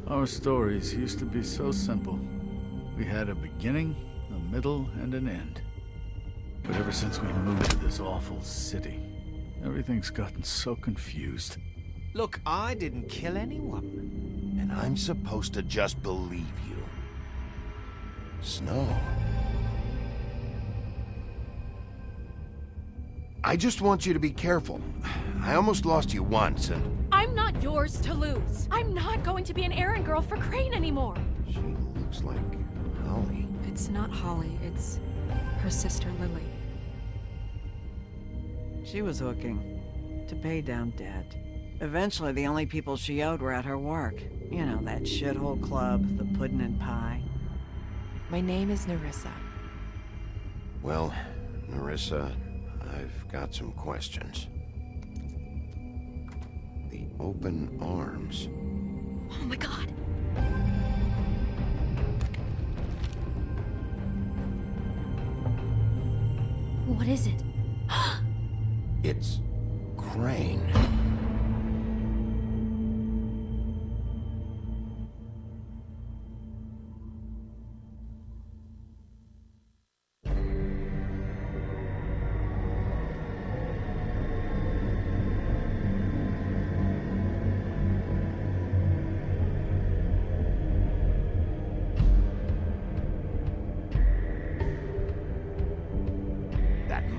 Our stories used to be so simple. We had a beginning, a middle, and an end. But ever since we moved to this awful city, everything's gotten so confused. Look, I didn't kill anyone. And I'm supposed to just believe you. Snow. I just want you to be careful. I almost lost you once, and... I'm not yours to lose. I'm not going to be an errand girl for Crane anymore. She looks like Holly. It's not Holly, it's her sister Lily. She was hooking to pay down debt. Eventually, the only people she owed were at her work. You know, that shithole club, the pudding and pie. My name is Nerissa. Well, Nerissa, I've got some questions. The open arms. Oh my god. What is it? It's Crane.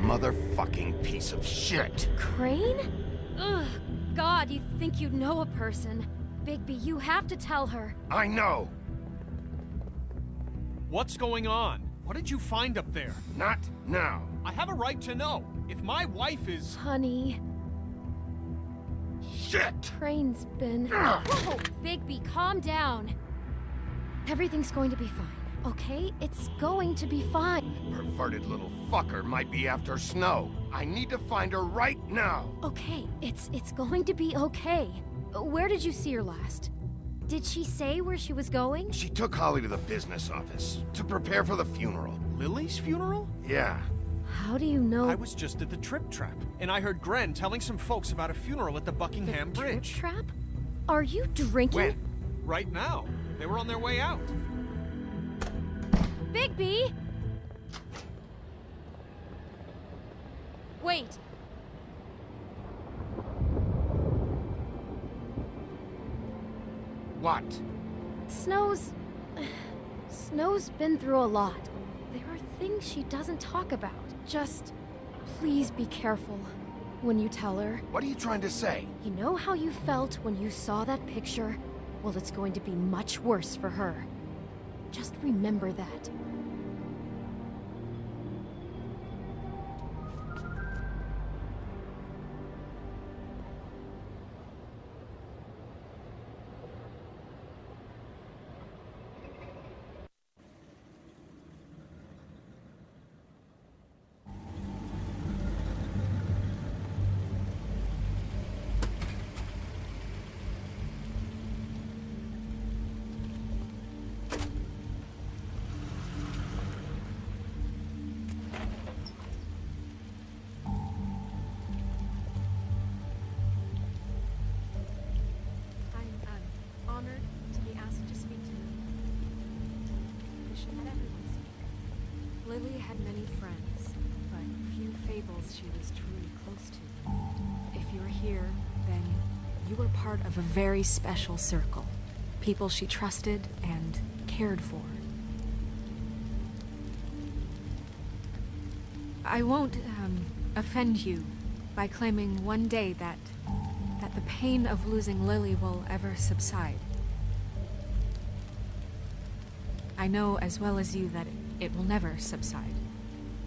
Motherfucking piece of shit. Crane? Ugh. God, you think you know a person. Bigby, you have to tell her. I know. What's going on? What did you find up there? Not now. I have a right to know. If my wife is... Honey, Shit! Crane's been... Whoa! Bigby, calm down. Everything's going to be fine, okay? It's going to be fine. Perverted little fucker might be after Snow. I need to find her right now. Okay, it's going to be okay. Where did you see her last? Did she say where she was going? She took Holly to the business office to prepare for the funeral. Lily's funeral? Yeah. How do you know? I was just at the Trip Trap, and I heard Gren telling some folks about a funeral at the Buckingham the Bridge. Trip Trap? Are you drinking? When? Right now. They were on their way out. Bigby! Wait. What? Snow's been through a lot. There are things she doesn't talk about. Just, please be careful when you tell her. What are you trying to say? You know how you felt when you saw that picture? Well, it's going to be much worse for her. Just remember that. Honored to be asked to speak to you. I should let everyone speak. Lily had many friends, but few fables she was truly close to. If you're here, then you were part of a very special circle. People she trusted and cared for. I won't offend you by claiming one day that the pain of losing Lily will ever subside. I know as well as you that it will never subside.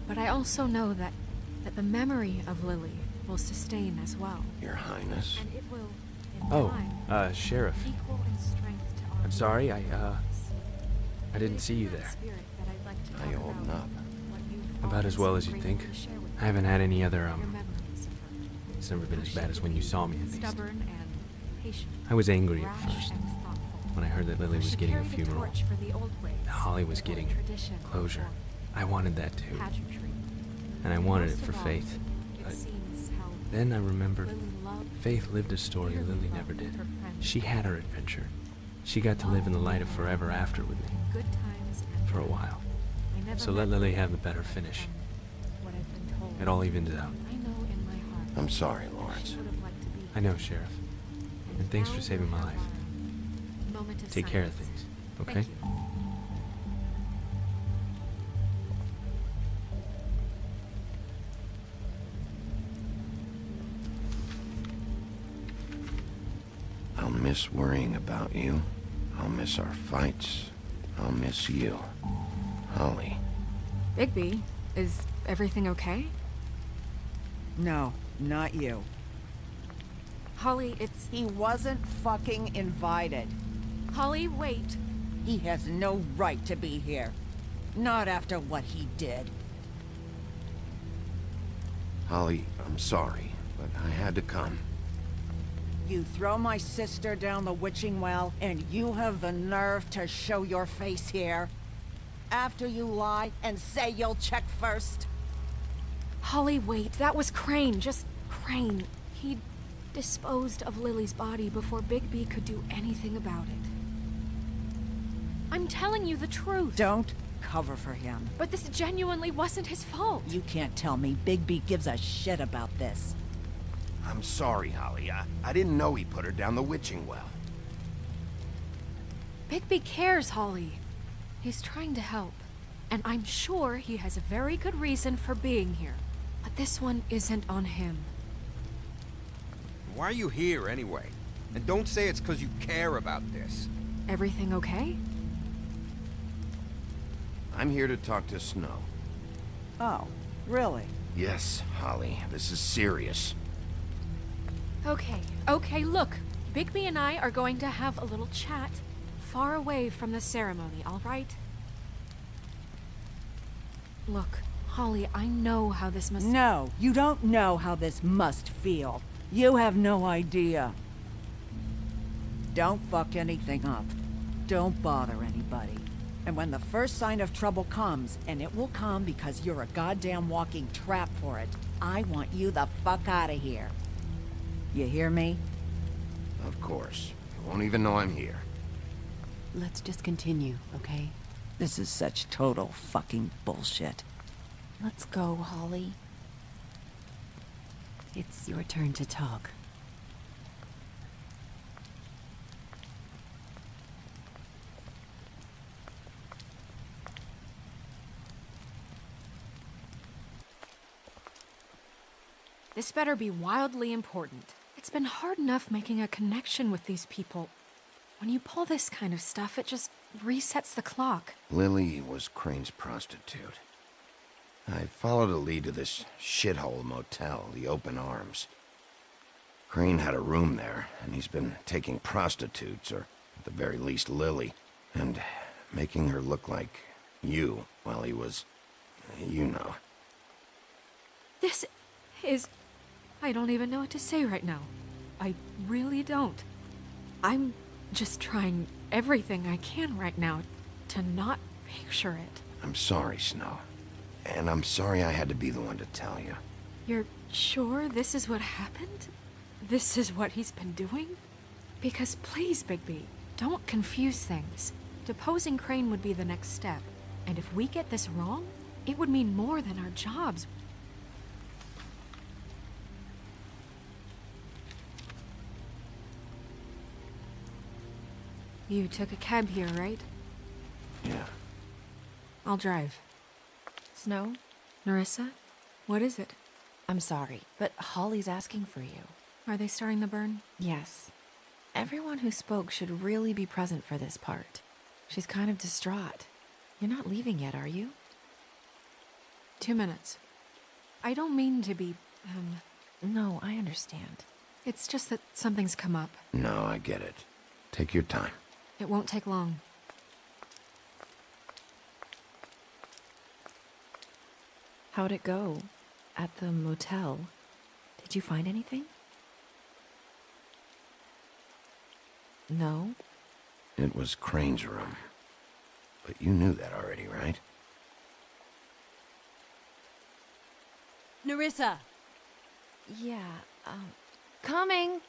But I also know that the memory of Lily will sustain as well. Your Highness. And it will, in time, Sheriff. equal in strength to our I'm sorry, lives. I didn't see you It is there. that spirit that I'd like to How talk you holding about, up? what you've About as always well been as you'd grateful think. to share with I haven't had any other, your memories of her. it's never been as bad as when you saw me, at least. Stubborn and patient. I was angry at Rash first, and thoughtful. when I heard that Lily was She getting a carried the funeral. torch for the old ways, That Holly was before getting tradition closure. formed. I wanted that too. Pageantry. And I wanted it Most for of all, Faith. it But seems how then I remembered Lily loved Faith lived a story dearly Lily loved never did. her friends. She had her adventure. She got to live in the light of forever after with me, Good times and for a while. I never So met let Lily have the better finish. what I've been told. It all evens out. I know in my heart. I'm sorry, Lawrence. She would have liked to be I know, Sheriff. And thanks now for saving we'll my have life. our moment of Take care of silence. things, okay? Thank you. I'll miss worrying about you. I'll miss our fights. I'll miss you. Holly. Bigby, is everything okay? No, not you. Holly, it's... He wasn't fucking invited. Holly, wait. He has no right to be here. Not after what he did. Holly, I'm sorry, but I had to come. You throw my sister down the witching well, and you have the nerve to show your face here? After you lie and say you'll check first? Holly, wait. That was Crane. Just Crane. He disposed of Lily's body before Bigby could do anything about it. I'm telling you the truth. Don't cover for him. But this genuinely wasn't his fault. You can't tell me Bigby gives a shit about this. I'm sorry, Holly. I didn't know he put her down the witching well. Bigby cares, Holly. He's trying to help. And I'm sure he has a very good reason for being here. But this one isn't on him. Why are you here, anyway? And don't say it's because you care about this. Everything okay? I'm here to talk to Snow. Oh, really? Yes, Holly, this is serious. Okay, look. Bigby and I are going to have a little chat far away from the ceremony, all right? Look, Holly, I know how this must... No, you don't know how this must feel. You have no idea. Don't fuck anything up. Don't bother anybody. And when the first sign of trouble comes, and it will come because you're a goddamn walking trap for it, I want you the fuck out of here. You hear me? Of course. You won't even know I'm here. Let's just continue, okay? This is such total fucking bullshit. Let's go, Holly. It's your turn to talk. This better be wildly important. It's been hard enough making a connection with these people. When you pull this kind of stuff, it just resets the clock. Lily was Crane's prostitute. I followed a lead to this shithole motel, the Open Arms. Crane had a room there, and he's been taking prostitutes, or at the very least Lily, and making her look like you while he was, you know. This is... I don't even know what to say right now. I really don't. I'm just trying everything I can right now to not picture it. I'm sorry, Snow. And I'm sorry I had to be the one to tell you. You're sure this is what happened? This is what he's been doing? Because please, Bigby, don't confuse things. Deposing Crane would be the next step. And if we get this wrong, it would mean more than our jobs. You took a cab here, right? Yeah. I'll drive. Snow, Nerissa? What is it? I'm sorry, but Holly's asking for you. Are they starting the burn? Yes. Everyone who spoke should really be present for this part. She's kind of distraught. You're not leaving yet, are you? 2 minutes. I don't mean to be, No, I understand. It's just that something's come up. No, I get it. Take your time. It won't take long. How'd it go? At the motel? Did you find anything? No? It was Crane's room. But you knew that already, right? Nerissa! Yeah, coming!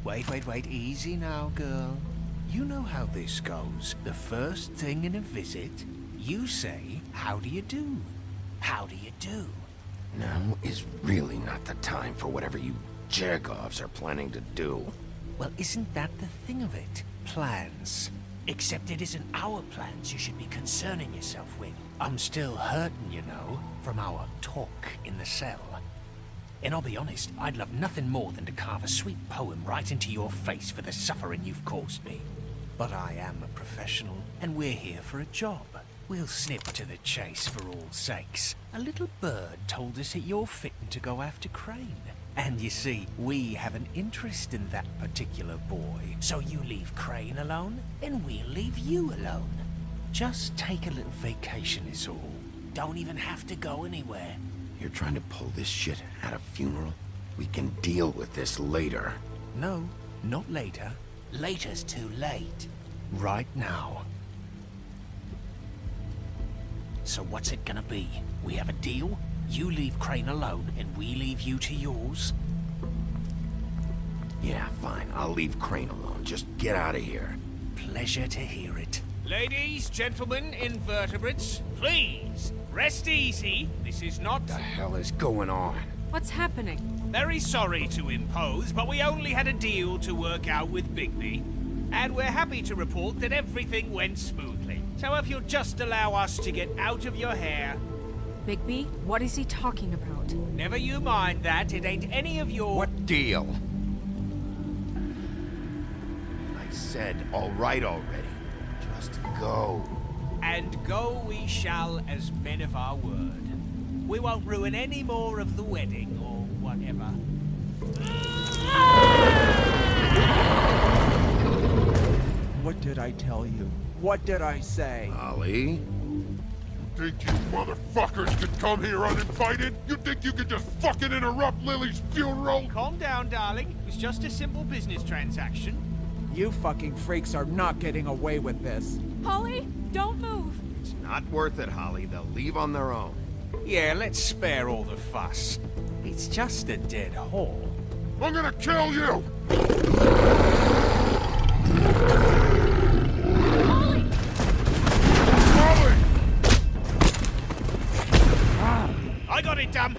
Wait, easy now, girl. You know how this goes. The first thing in a visit, you say, how do you do? How do you do? Now is really not the time for whatever you jerk-offs are planning to do. Well, isn't that the thing of it? Plans. Except it isn't our plans you should be concerning yourself with. I'm still hurting, you know, from our talk in the cell. And I'll be honest, I'd love nothing more than to carve a sweet poem right into your face for the suffering you've caused me. But I am a professional, and we're here for a job. We'll snip to the chase for all sakes. A little bird told us that you're fitting to go after Crane. And you see, we have an interest in that particular boy. So you leave Crane alone, and we'll leave you alone. Just take a little vacation is all. Don't even have to go anywhere. You're trying to pull this shit at a funeral? We can deal with this later. No, not later. Later's too late. Right now. So what's it gonna be? We have a deal? You leave Crane alone, and we leave you to yours? Yeah, fine. I'll leave Crane alone. Just get out of here. Pleasure to hear it. Ladies, gentlemen, invertebrates, please, rest easy. This is not... What the hell is going on? What's happening? Very sorry to impose, but we only had a deal to work out with Bigby. And we're happy to report that everything went smoothly. So if you'll just allow us to get out of your hair... Bigby, what is he talking about? Never you mind that, it ain't any of your... What deal? I said all right already. Just go. And go we shall as men of our word. We won't ruin any more of the wedding or whatever. What did I tell you? What did I say? Ollie? Think you motherfuckers could come here uninvited? You think you could just fucking interrupt Lily's funeral? Calm down, darling. It was just a simple business transaction. You fucking freaks are not getting away with this. Holly, don't move. It's not worth it, Holly. They'll leave on their own. Yeah, let's spare all the fuss. It's just a dead hall. I'm gonna kill you! Holly! Holly! I got it, damn!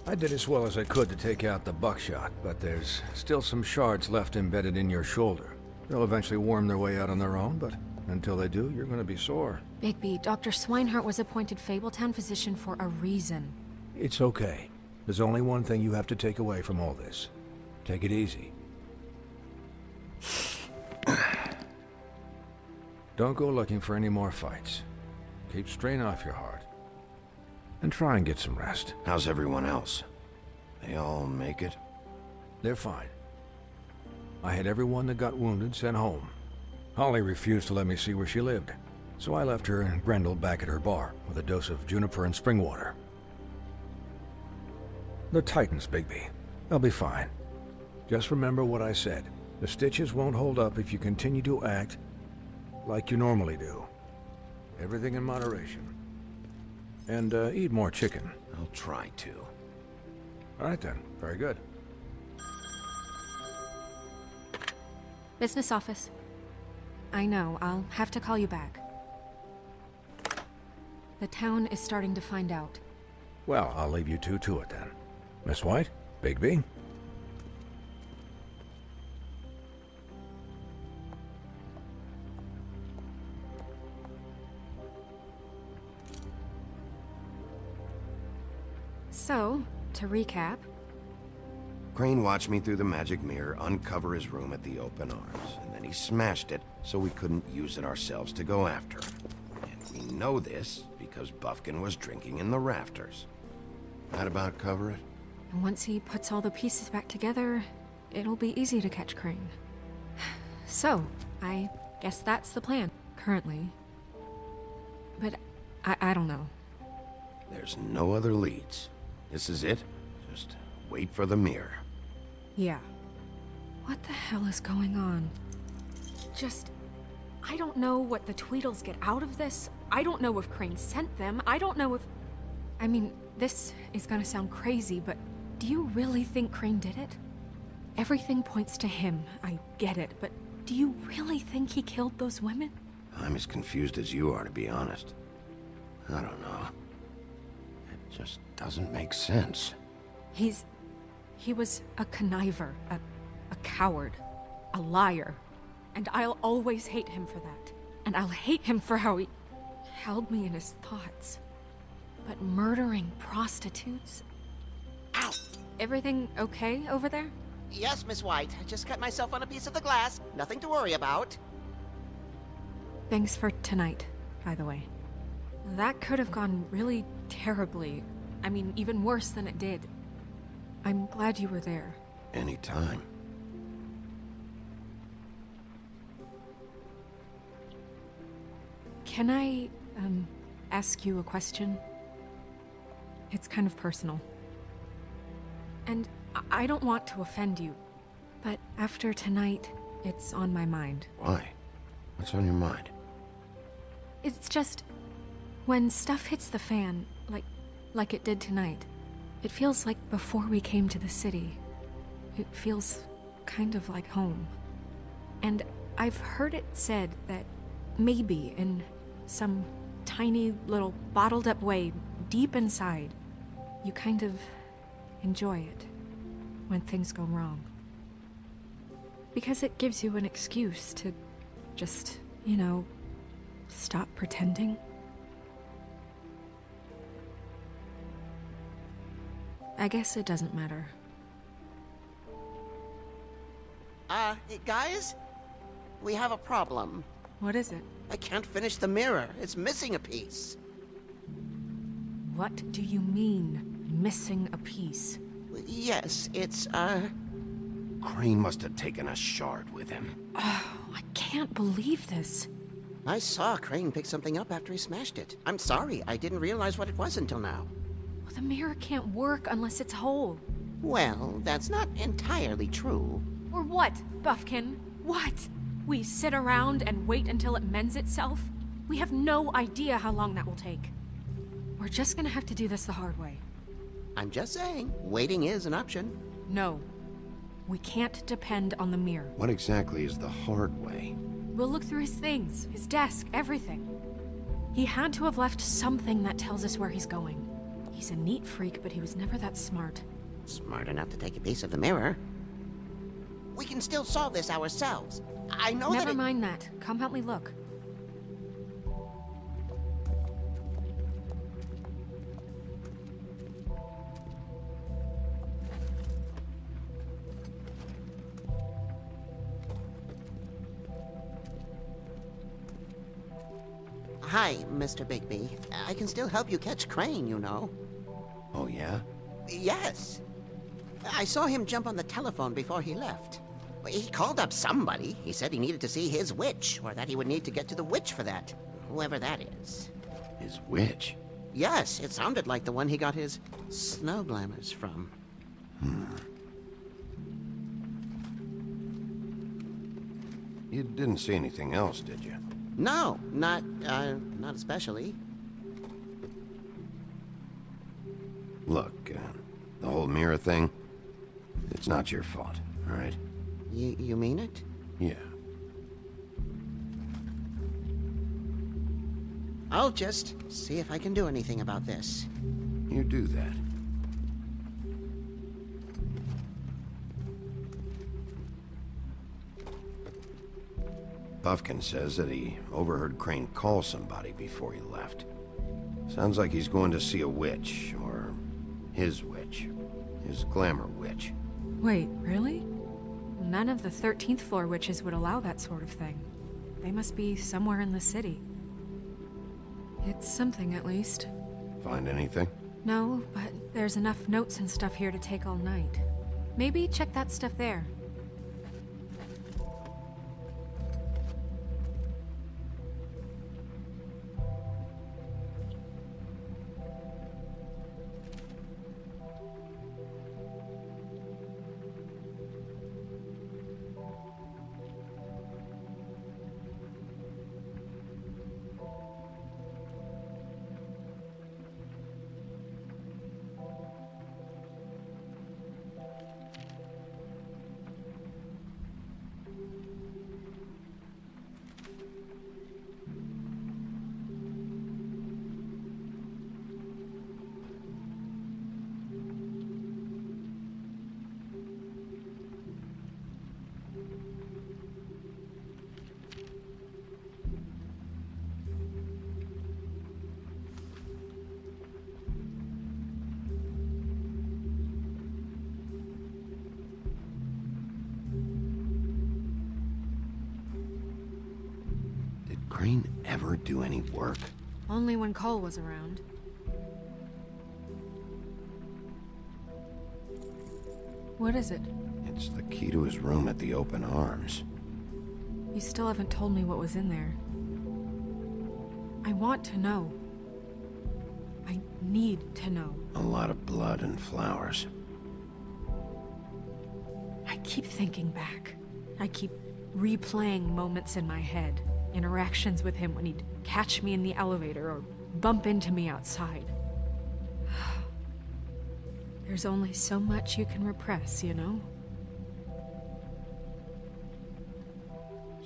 I did as well as I could to take out the buckshot, but there's still some shards left embedded in your shoulder. They'll eventually worm their way out on their own, but until they do, you're gonna be sore. Bigby, Dr. Swinehart was appointed Fabletown physician for a reason. It's okay. There's only one thing you have to take away from all this. Take it easy. Don't go looking for any more fights. Keep strain off your heart. And try and get some rest. How's everyone else? They all make it? They're fine. I had everyone that got wounded sent home. Holly refused to let me see where she lived. So I left her and Grendel back at her bar with a dose of juniper and spring water. The Titans, Bigby. They'll be fine. Just remember what I said. The stitches won't hold up if you continue to act like you normally do. Everything in moderation. And eat more chicken. I'll try to. All right then. Very good. Business office. I know, I'll have to call you back. The town is starting to find out. Well, I'll leave you two to it then. Miss White, Bigby. So, to recap, Crane watched me through the magic mirror uncover his room at the open arms, and then he smashed it so we couldn't use it ourselves to go after him. And we know this because Buffkin was drinking in the rafters. That about cover it? and once he puts all the pieces back together, it'll be easy to catch Crane. So, I guess that's the plan, currently. But I don't know. There's no other leads. This is it. Just wait for the mirror. Yeah. What the hell is going on? I don't know what the Tweedles get out of this. I don't know if Crane sent them. I don't know if... I mean, this is gonna sound crazy, but do you really think Crane did it? Everything points to him, I get it, but do you really think he killed those women? I'm as confused as you are, to be honest. I don't know. It just doesn't make sense. He was a conniver, a coward, a liar. And I'll always hate him for that. And I'll hate him for how he held me in his thoughts. But murdering prostitutes? Ow! Everything okay over there? Yes, Miss White. I just cut myself on a piece of the glass. Nothing to worry about. Thanks for tonight, by the way. That could have gone really terribly. I mean, even worse than it did. I'm glad you were there. Anytime. Can I, ask you a question? It's kind of personal. And I don't want to offend you, but after tonight, it's on my mind. Why? What's on your mind? It's just, when stuff hits the fan, like it did tonight, it feels like before we came to the city. It feels kind of like home. And I've heard it said that maybe in some tiny little bottled up way deep inside, you kind of enjoy it when things go wrong. Because it gives you an excuse to just, stop pretending. I guess it doesn't matter. Guys? We have a problem. What is it? I can't finish the mirror. It's missing a piece. What do you mean, missing a piece? Yes, it's, Crane must have taken a shard with him. Oh, I can't believe this. I saw Crane pick something up after he smashed it. I'm sorry, I didn't realize what it was until now. Well, the mirror can't work unless it's whole. Well, that's not entirely true. Or what, Buffkin? What? We sit around and wait until it mends itself? We have no idea how long that will take. We're just gonna have to do this the hard way. I'm just saying, waiting is an option. No. We can't depend on the mirror. What exactly is the hard way? We'll look through his things, his desk, everything. He had to have left something that tells us where he's going. He's a neat freak, but he was never that smart. Smart enough to take a piece of the mirror. We can still solve this ourselves. I know that Never mind that. Come help me look. Hi, Mr. Bigby. I can still help you catch Crane, you know. Oh, yeah? Yes. I saw him jump on the telephone before he left. He called up somebody. He said he needed to see his witch, or that he would need to get to the witch for that. whoever that is. His witch? Yes, it sounded like the one he got his snow glamours from. You didn't see anything else, did you? No, not especially. Look, the whole mirror thing, it's not your fault, all right? You mean it? Yeah. I'll just see if I can do anything about this. You do that. Buffkin says that he overheard Crane call somebody before he left. Sounds like he's going to see a witch, or his witch. His glamour witch. Wait, really? None of the 13th floor witches would allow that sort of thing. They must be somewhere in the city. It's something, at least. Find anything? No, but there's enough notes and stuff here to take all night. Maybe check that stuff there. Crane ever do any work? Only when Cole was around. What is it? It's the key to his room at the Open Arms. You still haven't told me what was in there. I want to know. I need to know. A lot of blood and flowers. I keep thinking back. I keep replaying moments in my head. Interactions with him when he'd catch me in the elevator or bump into me outside. There's only so much you can repress, you know?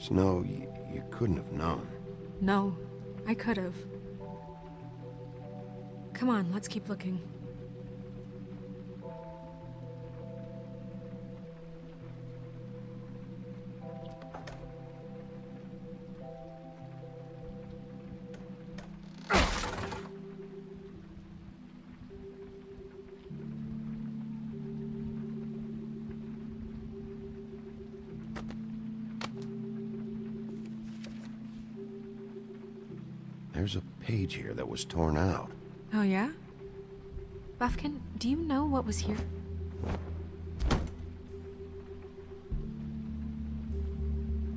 Snow, you couldn't have known. No, I could have. Come on, let's keep looking. There's a page here that was torn out. Oh, yeah? Buffkin, do you know what was here?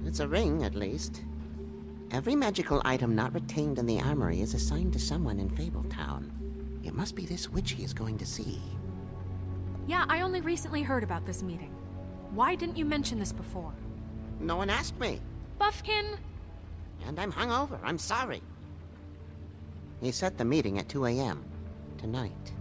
It's a ring, at least. Every magical item not retained in the armory is assigned to someone in Fabletown. It must be this witch he is going to see. Yeah, I only recently heard about this meeting. Why didn't you mention this before? No one asked me. Buffkin! And I'm hungover. I'm sorry. He set the meeting at 2 a.m. tonight.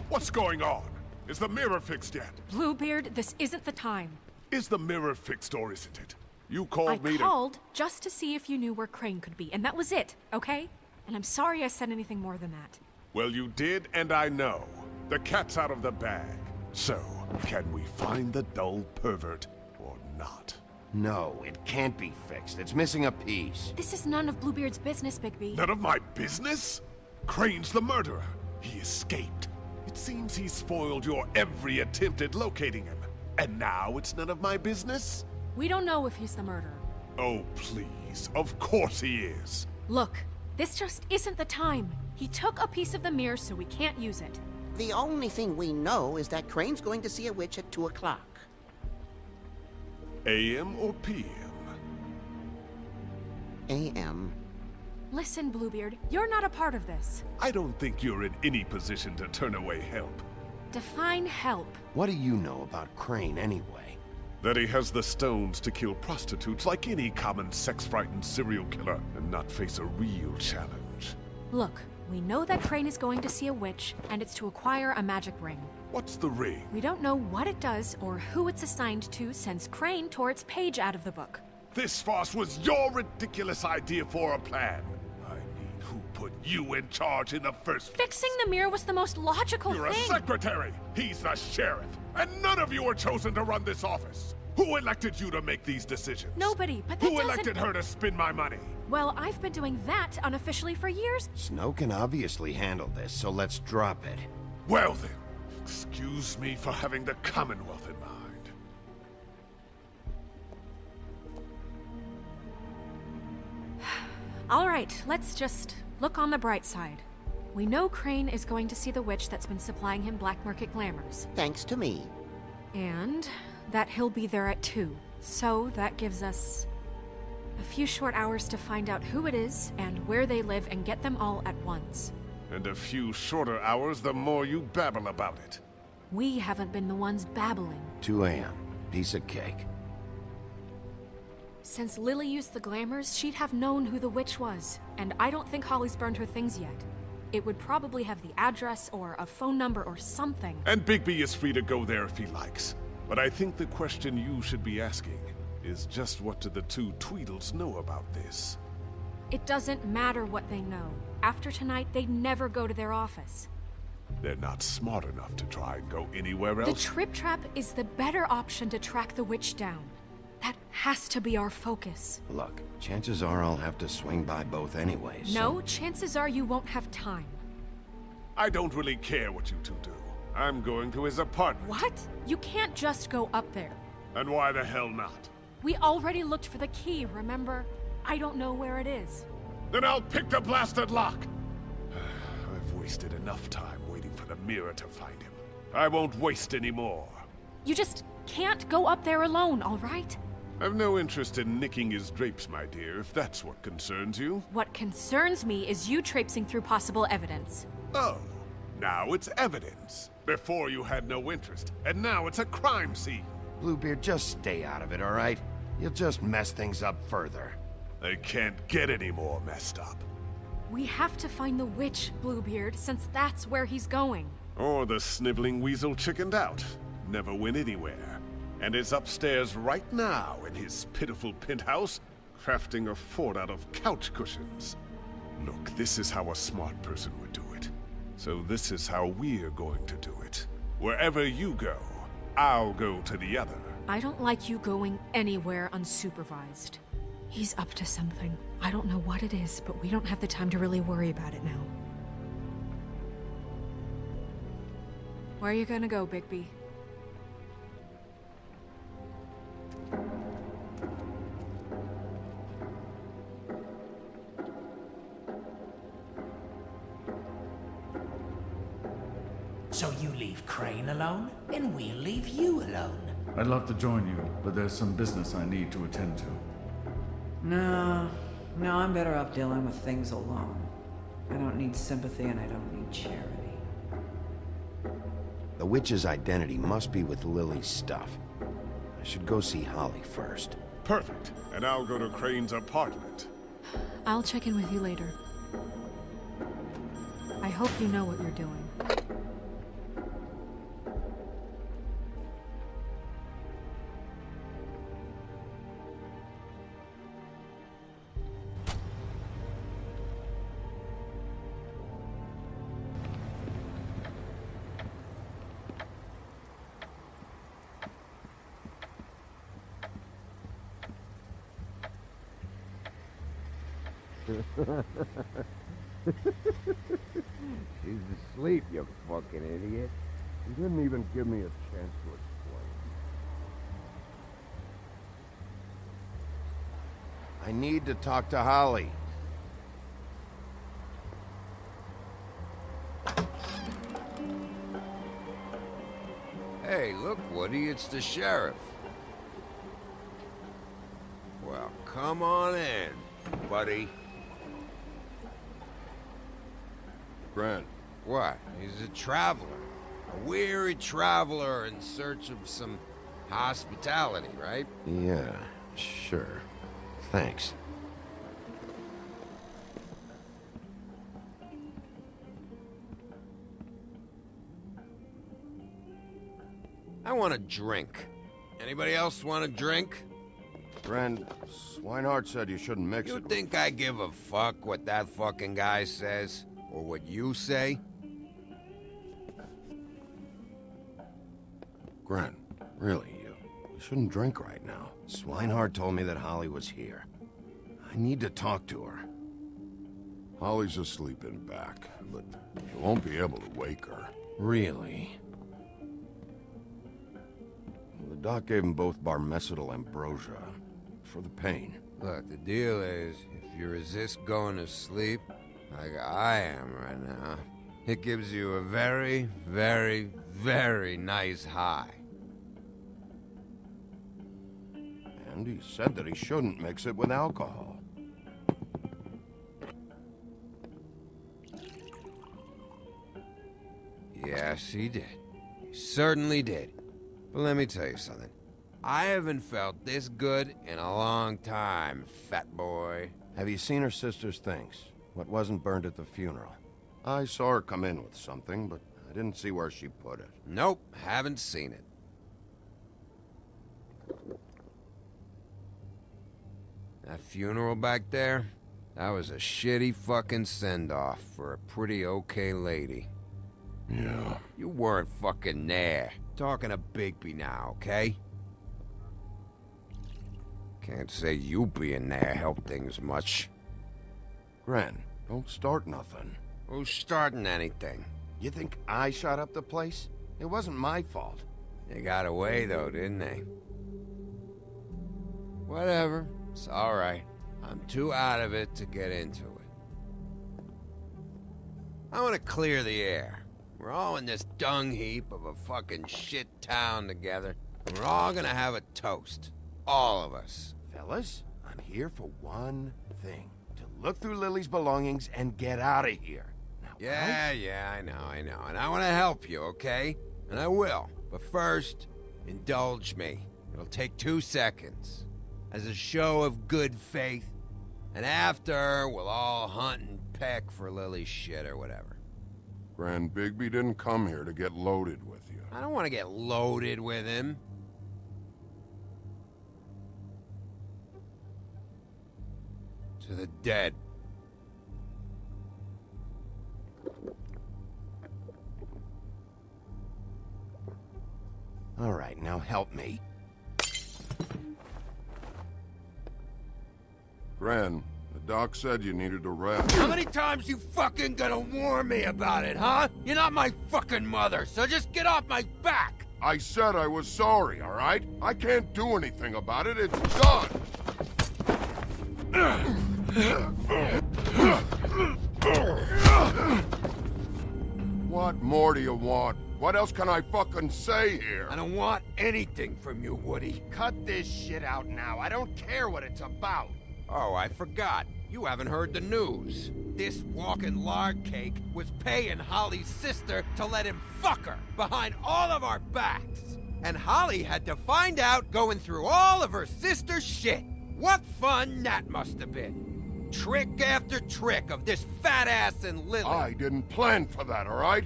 What's going on? Is the mirror fixed yet? Bluebeard, this isn't the time. Is the mirror fixed or isn't it? You called me I called just to see if you knew where Crane could be, and that was it, okay? And I'm sorry I said anything more than that. Well, you did, and I know. The cat's out of the bag. So, can we find the dull pervert or not? No, it can't be fixed. It's missing a piece. This is none of Bluebeard's business, Bigby. None of my business? Crane's the murderer. He escaped. It seems he spoiled your every attempt at locating him. And now it's none of my business? We don't know if he's the murderer. Oh, please. Of course he is. Look, this just isn't the time. He took a piece of the mirror, so we can't use it. The only thing we know is that Crane's going to see a witch at 2 o'clock. AM or PM? AM. Listen, Bluebeard, you're not a part of this. I don't think you're in any position to turn away help. Define help. What do you know about Crane anyway? That he has the stones to kill prostitutes like any common sex-frightened serial killer and not face a real challenge. Look, we know that Crane is going to see a witch, and it's to acquire a magic ring. What's the ring? We don't know what it does or who it's assigned to since Crane tore its page out of the book. This farce was your ridiculous idea for a plan. I mean, who put you in charge in the first place? Fixing the mirror was the most logical You're thing. a secretary! He's the sheriff! And none of you were chosen to run this office! Who elected you to make these decisions? Nobody, but that Who doesn't... elected her to spend my money? Well, I've been doing that unofficially for years. Snow can obviously handle this, so let's drop it. Well then, excuse me for having the Commonwealth in mind. All right, let's just look on the bright side. We know Crane is going to see the witch that's been supplying him black market glamours. Thanks to me. And that he'll be there at 2. So that gives us a few short hours to find out who it is and where they live and get them all at once. And a few shorter hours the more you babble about it. We haven't been the ones babbling. 2 a.m. Piece of cake. Since Lily used the glamours, she'd have known who the witch was. And I don't think Holly's burned her things yet. It would probably have the address or a phone number or something. And Bigby is free to go there if he likes. But I think the question you should be asking is just what do the two Tweedles know about this? It doesn't matter what they know. After tonight, they'd never go to their office. They're not smart enough to try and go anywhere else. The Trip Trap is the better option to track the witch down. That has to be our focus. Look, chances are I'll have to swing by both anyways. No, chances are you won't have time. I don't really care what you two do. I'm going to his apartment. What? You can't just go up there. And why the hell not? We already looked for the key, remember? I don't know where it is. Then I'll pick the blasted lock! I've wasted enough time waiting for the mirror to find him. I won't waste any more. You just can't go up there alone, all right? I've no interest in nicking his drapes, my dear, if that's what concerns you. What concerns me is you traipsing through possible evidence. Oh, now it's evidence. Before you had no interest, and now it's a crime scene. Bluebeard, just stay out of it, all right? You'll just mess things up further. They can't get any more messed up. We have to find the witch, Bluebeard, since that's where he's going. Or the sniveling weasel chickened out. Never went anywhere. And is upstairs right now in his pitiful penthouse, crafting a fort out of couch cushions. Look, this is how a smart person would do it. So this is how we're going to do it. Wherever you go, I'll go to the other. I don't like you going anywhere unsupervised. He's up to something. I don't know what it is, but we don't have the time to really worry about it now. Where are you gonna go, Bigby? So you leave Crane alone, and we'll leave you alone. I'd love to join you, but there's some business I need to attend to. No, I'm better off dealing with things alone. I don't need sympathy and I don't need charity. The witch's identity must be with Lily's stuff. I should go see Holly first. Perfect. And I'll go to Crane's apartment. I'll check in with you later. I hope you know what you're doing. She's asleep, you fucking idiot. You didn't even give me a chance to explain. I need to talk to Holly. Hey, look, Woody, it's the sheriff. Well, come on in, buddy. Grant. What? He's a traveler. A weary traveler in search of some hospitality, right? Yeah, sure. Thanks. I want a drink. Anybody else want a drink? Friend, Swinehart said you shouldn't mix You it. think I give a fuck what that fucking guy says? Or what you say? Grant, really, you shouldn't drink right now. Swinehart told me that Holly was here. I need to talk to her. Holly's asleep in back, but you won't be able to wake her. Really? The doc gave them both barmecidal ambrosia for the pain. Look, the deal is, if you resist going to sleep, like I am right now, it gives you a very, very, very nice high. And he said that he shouldn't mix it with alcohol. Yes, he did. He certainly did. But let me tell you something. I haven't felt this good in a long time, fat boy. Have you seen her sister's things? What wasn't burned at the funeral? I saw her come in with something, but I didn't see where she put it. Nope, haven't seen it. That funeral back there, that was a shitty fucking send-off for a pretty okay lady. Yeah. You weren't fucking there. Talking to Bigby now, okay? Can't say you being there helped things much. Gren, don't start nothing. Who's starting anything? You think I shot up the place? It wasn't my fault. They got away though, didn't they? Whatever. It's alright. I'm too out of it to get into it. I want to clear the air. We're all in this dung heap of a fucking shit town together, and we're all gonna have a toast. All of us. Fellas, I'm here for one thing. To look through Lily's belongings and get out of here. Now, Yeah, I know. And I want to help you, okay? And I will. But first, indulge me. It'll take 2 seconds. As a show of good faith. And after, we'll all hunt and peck for Lily's shit or whatever. Grand Bigby didn't come here to get loaded with you. I don't want to get loaded with him. To the dead. All right, now help me. Gran, the doc said you needed a rest. How many times you fucking gonna warn me about it, huh? You're not my fucking mother, so just get off my back! I said I was sorry, all right? I can't do anything about it. It's done. What more do you want? What else can I fucking say here? I don't want anything from you, Woody. Cut this shit out now. I don't care what it's about. Oh, I forgot. You haven't heard the news. This walking lard cake was paying Holly's sister to let him fuck her behind all of our backs. And Holly had to find out going through all of her sister's shit. What fun that must have been. Trick after trick of this fat ass and Lily. I didn't plan for that, all right?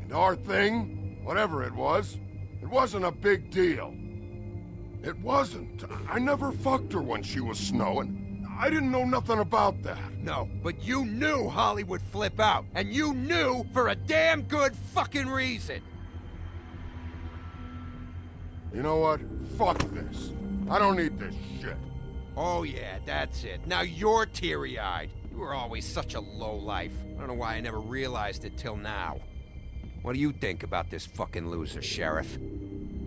And our thing, whatever it wasn't a big deal. It wasn't. I never fucked her when she was snowing. I didn't know nothing about that. No, but you knew Holly would flip out. And you knew for a damn good fucking reason. You know what? Fuck this. I don't need this shit. Oh yeah, that's it. Now you're teary-eyed. You were always such a lowlife. I don't know why I never realized it till now. What do you think about this fucking loser, Sheriff?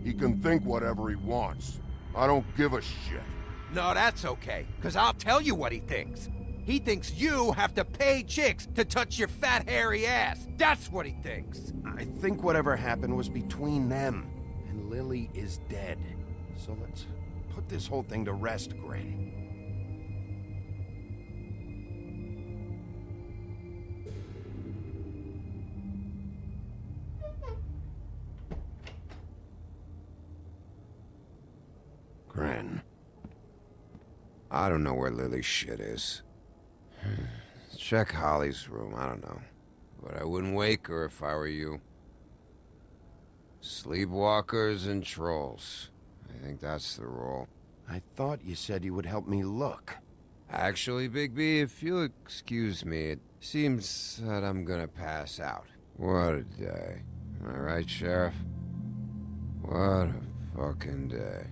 He can think whatever he wants. I don't give a shit. No, that's okay, because I'll tell you what he thinks. He thinks you have to pay chicks to touch your fat, hairy ass. That's what he thinks. I think whatever happened was between them. And Lily is dead. So let's put this whole thing to rest, Grin. Grin. I don't know where Lily's shit is. Check Holly's room, I don't know. But I wouldn't wake her if I were you. Sleepwalkers and trolls. I think that's the rule. I thought you said you would help me look. Actually, Bigby, if you'll excuse me, it seems that I'm gonna pass out. What a day. Am I right, Sheriff? What a fucking day.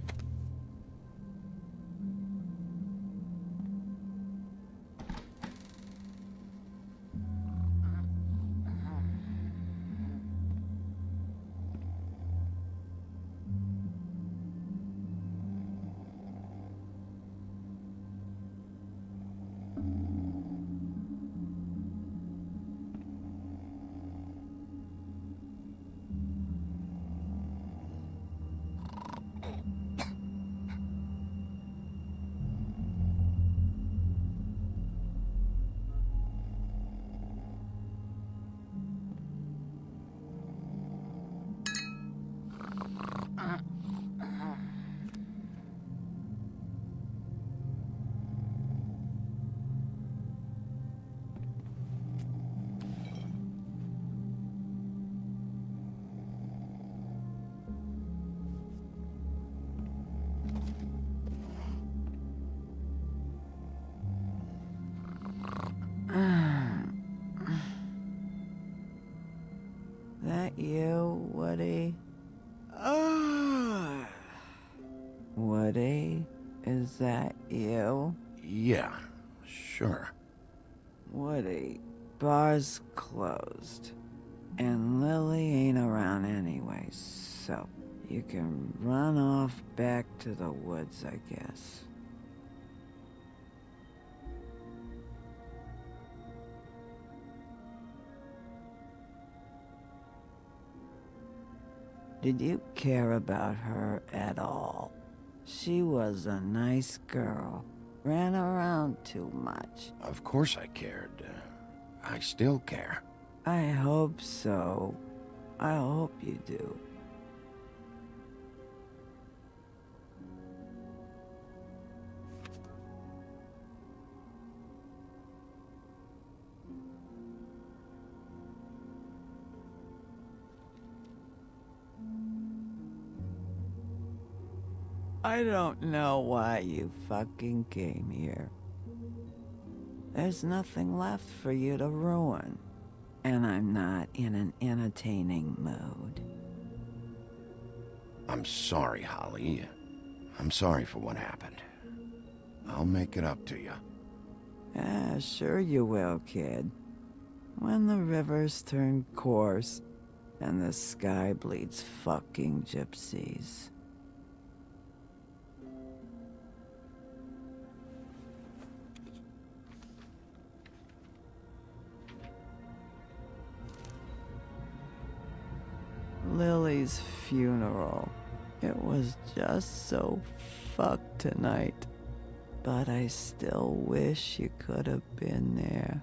That you, Woody? Woody? Is that you? Yeah, sure. Woody, bar's closed. And Lily ain't around anyway, so you can run off back to the woods, I guess. Did you care about her at all? She was a nice girl. Ran around too much. Of course I cared. I still care. I hope so. I hope you do. I don't know why you fucking came here. There's nothing left for you to ruin. And I'm not in an entertaining mood. I'm sorry, Holly. I'm sorry for what happened. I'll make it up to you. Yeah, sure you will, kid. When the rivers turn coarse and the sky bleeds fucking gypsies. Lily's funeral. It was just so fucked tonight. But I still wish you could have been there.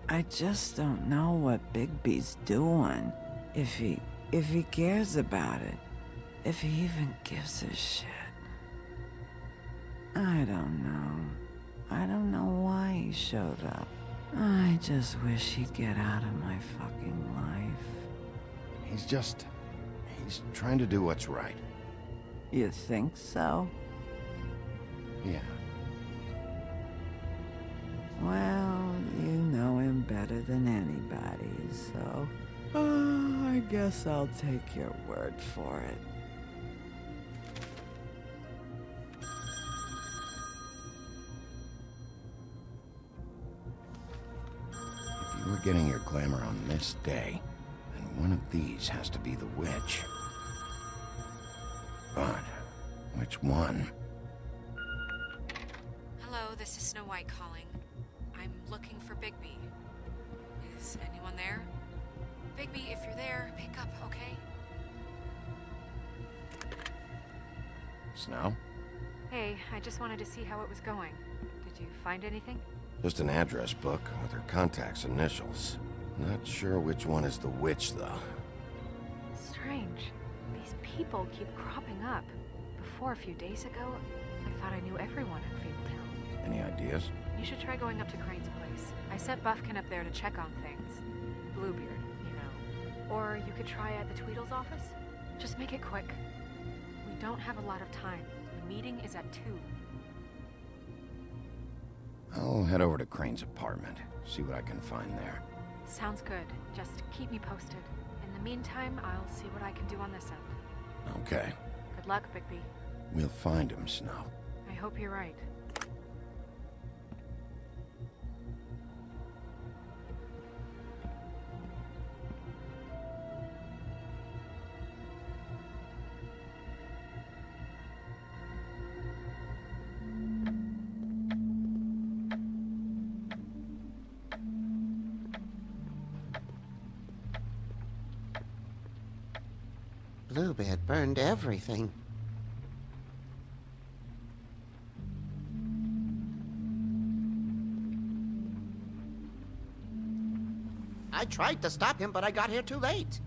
I just don't know what Bigby's doing. If he cares about it. If he even gives a shit. I don't know. I don't know why he showed up. I just wish he'd get out of my fucking life. He's trying to do what's right. You think so? Yeah. Well, you know him better than anybody, so... I guess I'll take your word for it. If you were getting your glamour on this day, then one of these has to be the witch. But which one? Hello, this is Snow White calling. I'm looking for Bigby. Is anyone there? Bigby, if you're there, pick up, okay? Snow? Hey, I just wanted to see how it was going. Did you find anything? Just an address book with her contact's initials. Not sure which one is the witch, though. Strange. These people keep cropping up. before a few days ago, I thought I knew everyone in Fabletown. Any ideas? You should try going up to Crane's place. I sent Buffkin up there to check on things. Bluebeard, you know. Or you could try at the Tweedle's office. Just make it quick. We don't have a lot of time. The meeting is at 2. I'll head over to Crane's apartment, see what I can find there. Sounds good. Just keep me posted. In the meantime, I'll see what I can do on this end. Okay. Good luck, Bigby. We'll find him, Snow. I hope you're right. Bluebeard burned everything. I tried to stop him, but I got here too late.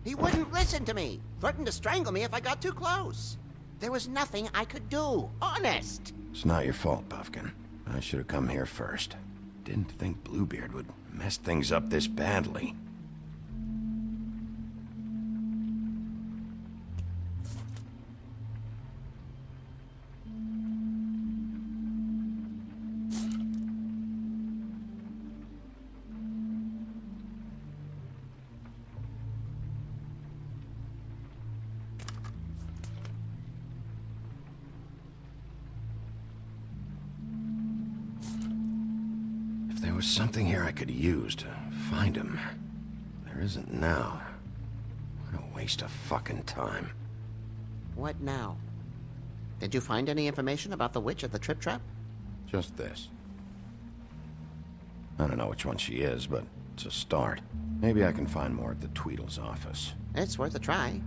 He wouldn't listen to me, threatened to strangle me if I got too close. There was nothing I could do, honest. It's not your fault, Buffkin. I should have come here first. Didn't think Bluebeard would mess things up this badly. There was something here I could use to find him. There isn't now. What a waste of fucking time. What now? Did you find any information about the witch at the Trip Trap? Just this. I don't know which one she is, but it's a start. Maybe I can find more at the Tweedle's office. It's worth a try.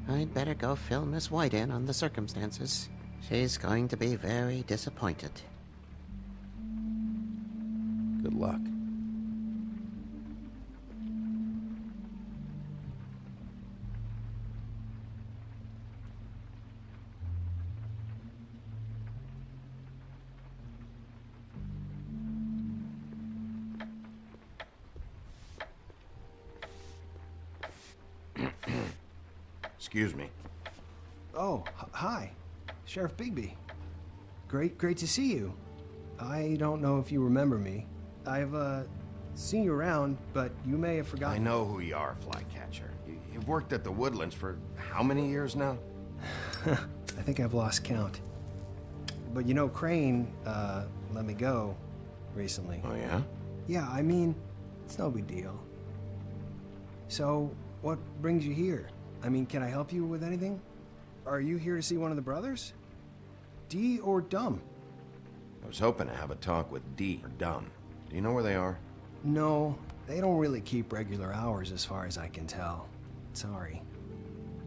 I'd better go fill Miss White in on the circumstances. She's going to be very disappointed. Good luck. Excuse me. Oh, hi. Sheriff Bigby. Great to see you. I don't know if you remember me. I've, seen you around, but you may have forgotten. I know who you are, Flycatcher. You've worked at the Woodlands for how many years now? I think I've lost count. But you know, Crane, let me go recently. Oh, yeah? Yeah, I mean, it's no big deal. So, what brings you here? I mean, can I help you with anything? Are you here to see one of the brothers? D or Dumb? I was hoping to have a talk with D or Dumb. Do you know where they are? No, they don't really keep regular hours as far as I can tell. Sorry.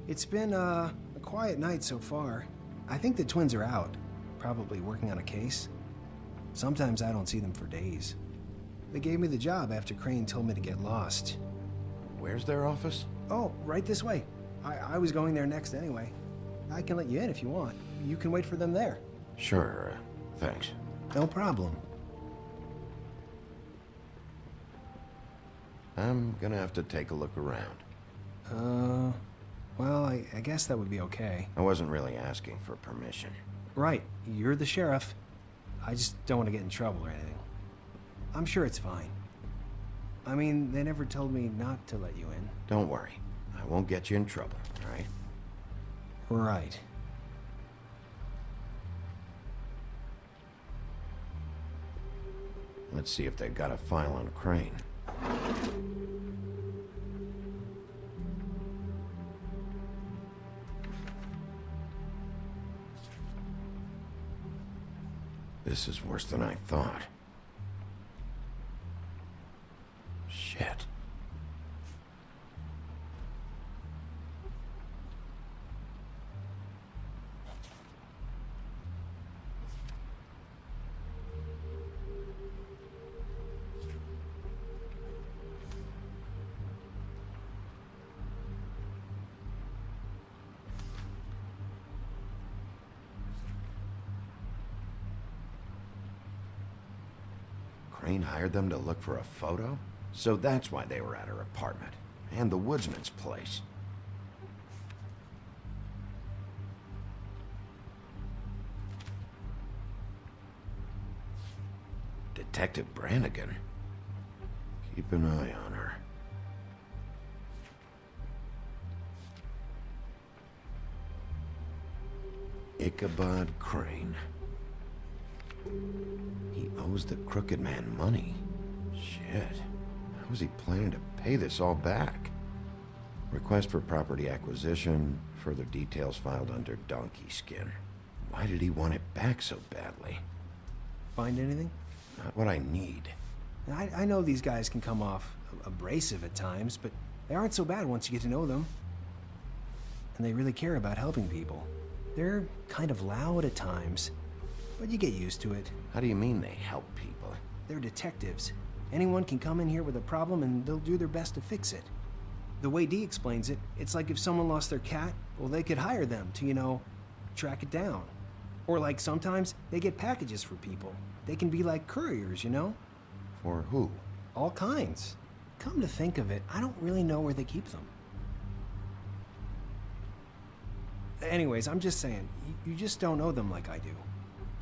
It's been, a quiet night so far. I think the twins are out, probably working on a case. Sometimes I don't see them for days. They gave me the job after Crane told me to get lost. Where's their office? Oh, right this way. I was going there next anyway. I can let you in if you want. You can wait for them there. Sure, thanks. No problem. I'm gonna have to take a look around. Well, I guess that would be okay. I wasn't really asking for permission. Right, you're the sheriff. I just don't want to get in trouble or anything. I'm sure it's fine. I mean, they never told me not to let you in. Don't worry. I won't get you in trouble, all right? Right. Let's see if they've got a file on Crane. This is worse than I thought. Shit. Crane hired them to look for a photo? So that's why they were at her apartment. And the woodsman's place. Detective Brannigan. Keep an eye on her. Ichabod Crane. He owes the crooked man money. Shit. How was he planning to pay this all back? Request for property acquisition. Further details filed under donkey skin. Why did he want it back so badly? Find anything? Not what I need. I know these guys can come off abrasive at times, but they aren't so bad once you get to know them. And they really care about helping people. They're kind of loud at times, but you get used to it. How do you mean they help people? They're detectives. Anyone can come in here with a problem and they'll do their best to fix it. The way Dee explains it, it's like if someone lost their cat, well, they could hire them to, track it down. Or like sometimes they get packages for people. They can be like couriers, For who? All kinds. Come to think of it, I don't really know where they keep them. Anyways, I'm just saying, you just don't know them like I do.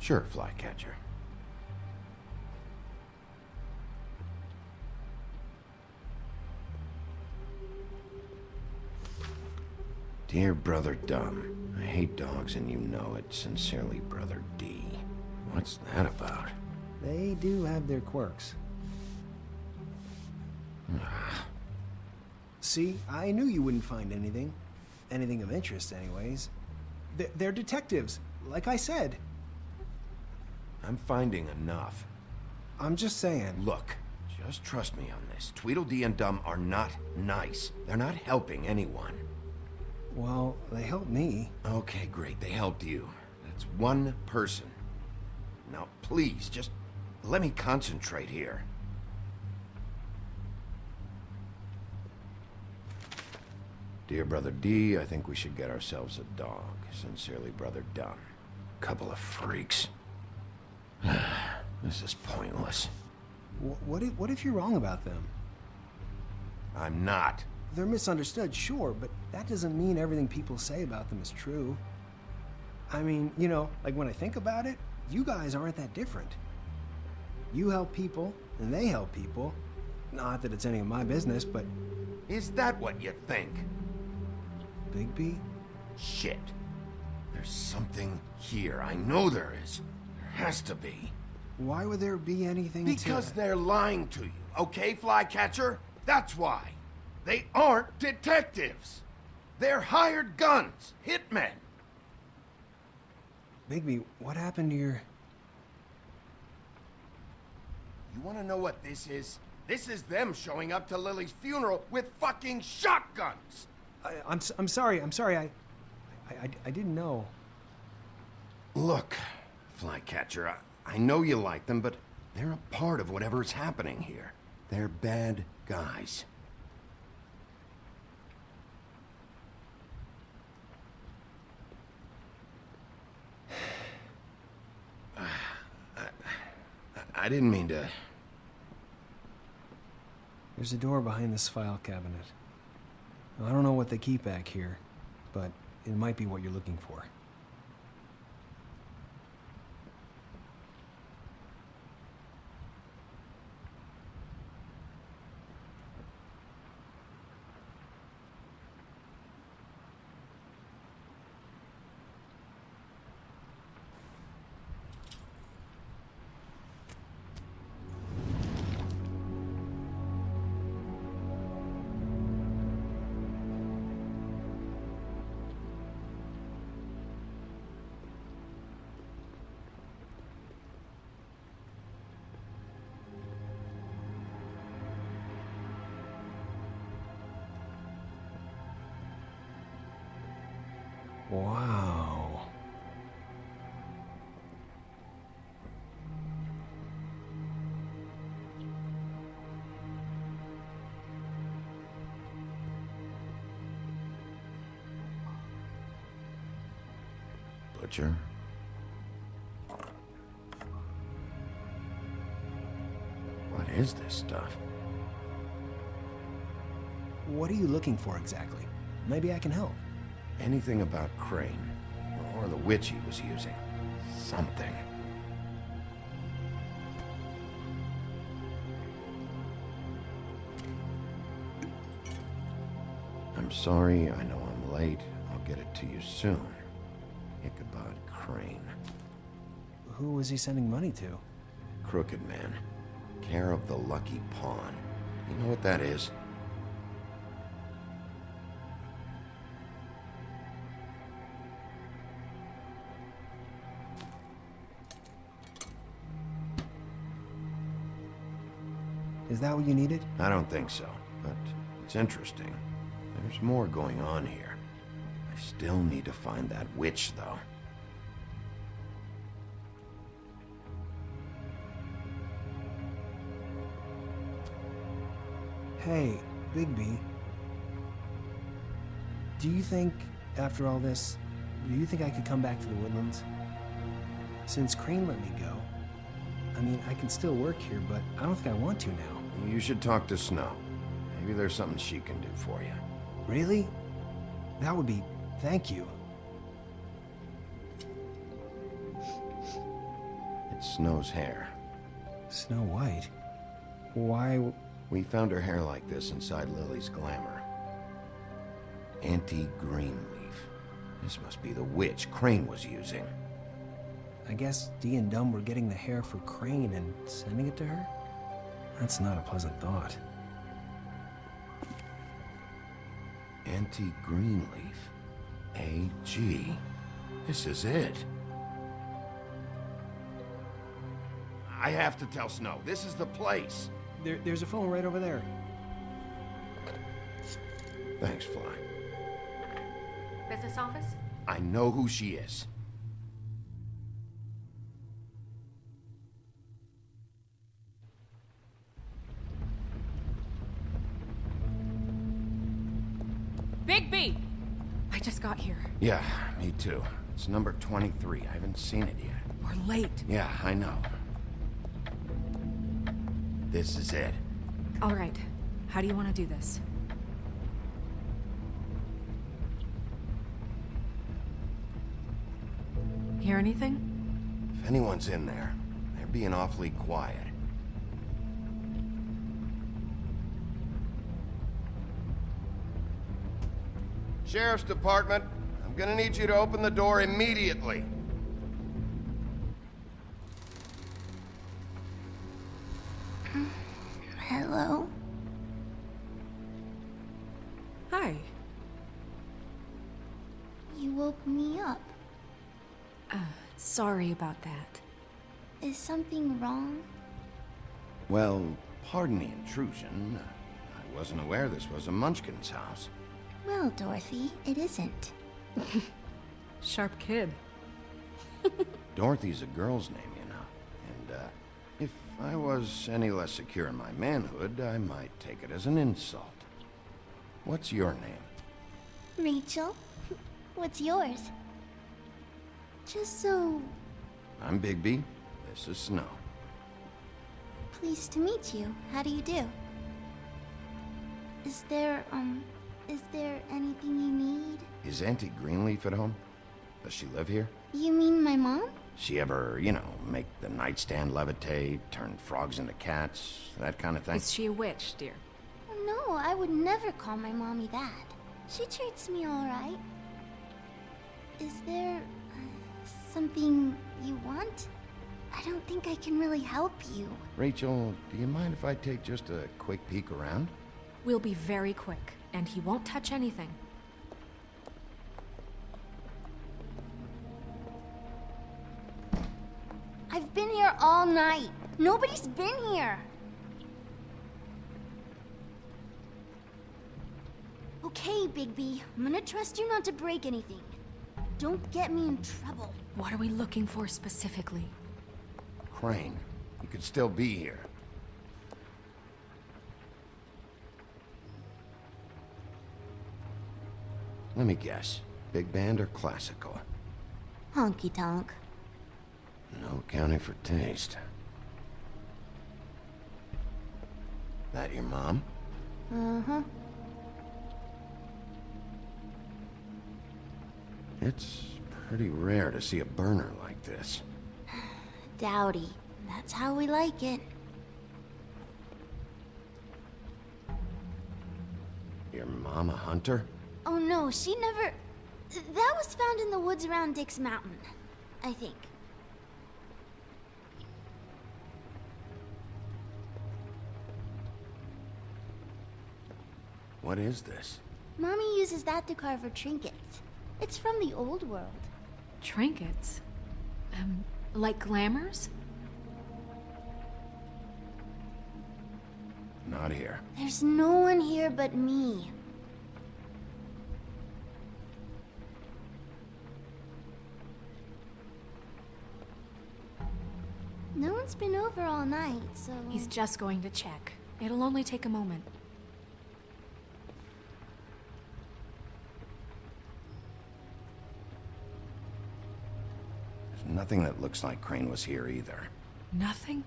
Sure, Flycatcher. Dear Brother Dumb, I hate dogs and you know it. Sincerely, Brother D. What's that about? They do have their quirks. See, I knew you wouldn't find anything. Anything of interest, anyways. They're detectives, like I said. I'm finding enough. I'm just saying. Look, just trust me on this. Tweedledee and Dumb are not nice. They're not helping anyone. Well, they helped me. Okay, great. They helped you. That's one person. Now, please, just let me concentrate here. Dear Brother D, I think we should get ourselves a dog. Sincerely, Brother Dumb. Couple of freaks. This is pointless. What if you're wrong about them? I'm not. They're misunderstood, sure, but that doesn't mean everything people say about them is true. I mean, like when I think about it, you guys aren't that different. You help people, and they help people. Not that it's any of my business, but... Is that what you think? Bigby? Shit. There's something here. I know there is. There has to be. Why would there be anything Because they're lying to you, okay, Flycatcher? That's why. They aren't detectives. They're hired guns, hitmen. Bigby, what happened to your... You want to know what this is? This is them showing up to Lily's funeral with fucking shotguns. I'm sorry. I didn't know. Look, Flycatcher, I know you like them, but they're a part of whatever's happening here. They're bad guys. I didn't mean to... There's a door behind this file cabinet. I don't know what they keep back here, but it might be what you're looking for. Wow. Butcher? is this stuff? What are you looking for exactly? Maybe I can help. Anything about Crane, or the witch he was using. Something. I'm sorry, I know I'm late. I'll get it to you soon. Ichabod Crane. Who was he sending money to? Crooked Man. Care of the Lucky Pawn. You know what that is? Is that what you needed? I don't think so, but it's interesting. There's more going on here. I still need to find that witch, though. Hey, Bigby. Do you think, after all this, do you think I could come back to the Woodlands? Since Crane let me go, I mean, I can still work here, but I don't think I want to now. You should talk to Snow. Maybe there's something she can do for you. Really? That would be... thank you. It's Snow's hair. Snow White? Why... We found her hair like this inside Lily's glamour. Anti-Greenleaf. This must be the witch Crane was using. I guess Dee and Dumb were getting the hair for Crane and sending it to her? That's not a pleasant thought. Anti-Greenleaf. AG. This is it. I have to tell Snow. This is the place. There's a phone right over there. Thanks, Fly. Business office? I know who she is. Bigby! I just got here. Yeah, me too. It's number 23. I haven't seen it yet. We're late. Yeah, I know. This is it. All right. How do you want to do this? Hear anything? If anyone's in there, they're being awfully quiet. Sheriff's Department, I'm gonna need you to open the door immediately. Hello? Hi. You woke me up. Sorry about that. Is something wrong? Well, pardon the intrusion. I wasn't aware this was a Munchkin's house. Well, Dorothy, it isn't. Sharp kid. Dorothy's a girl's name, you know. And, if I was any less secure in my manhood, I might take it as an insult. What's your name? Rachel? What's yours? Just so... I'm Bigby. This is Snow. Pleased to meet you. How do you do? Is there anything you need? Is Auntie Greenleaf at home? Does she live here? You mean my mom? She ever, you know, make the nightstand levitate, turn frogs into cats, that kind of thing? Is she a witch, dear? No, I would never call my mommy that. She treats me all right. Is there something you want? I don't think I can really help you. Rachel, do you mind if I take just a quick peek around? We'll be very quick, and he won't touch anything. I've been here all night. Nobody's been here. Okay, Bigby. I'm gonna trust you not to break anything. Don't get me in trouble. What are we looking for specifically? Crane, you could still be here. Let me guess. Big band or classical? Honky tonk. No accounting for taste. That your mom? Uh-huh. It's pretty rare to see a burner like this. Dowdy. That's how we like it. Your mom a hunter? Oh no, she never... That was found in the woods around Dick's Mountain, I think. What is this? Mommy uses that to carve her trinkets. It's from the old world. Trinkets? Like glamours? Not here. There's no one here but me. No one's been over all night, so... He's just going to check. It'll only take a moment. There's nothing that looks like Crane was here either. Nothing?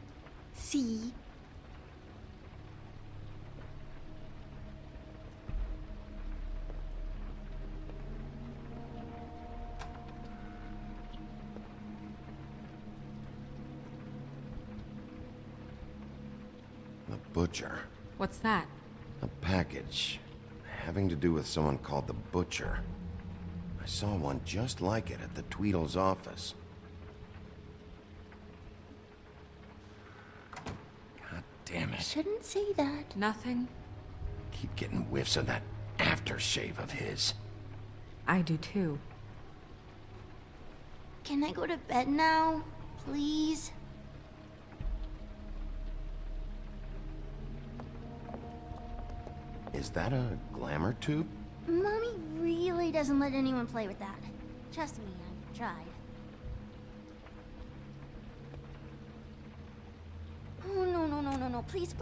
See? The Butcher. What's that? A package having to do with someone called the Butcher. I saw one just like it at the Tweedle's office. God damn it. Shouldn't say that. Nothing? Keep getting whiffs of that aftershave of his. I do too. Can I go to bed now? Please? Is that a glamour tube? Mommy really doesn't let anyone play with that. Trust me, I've tried. Oh, no. Please,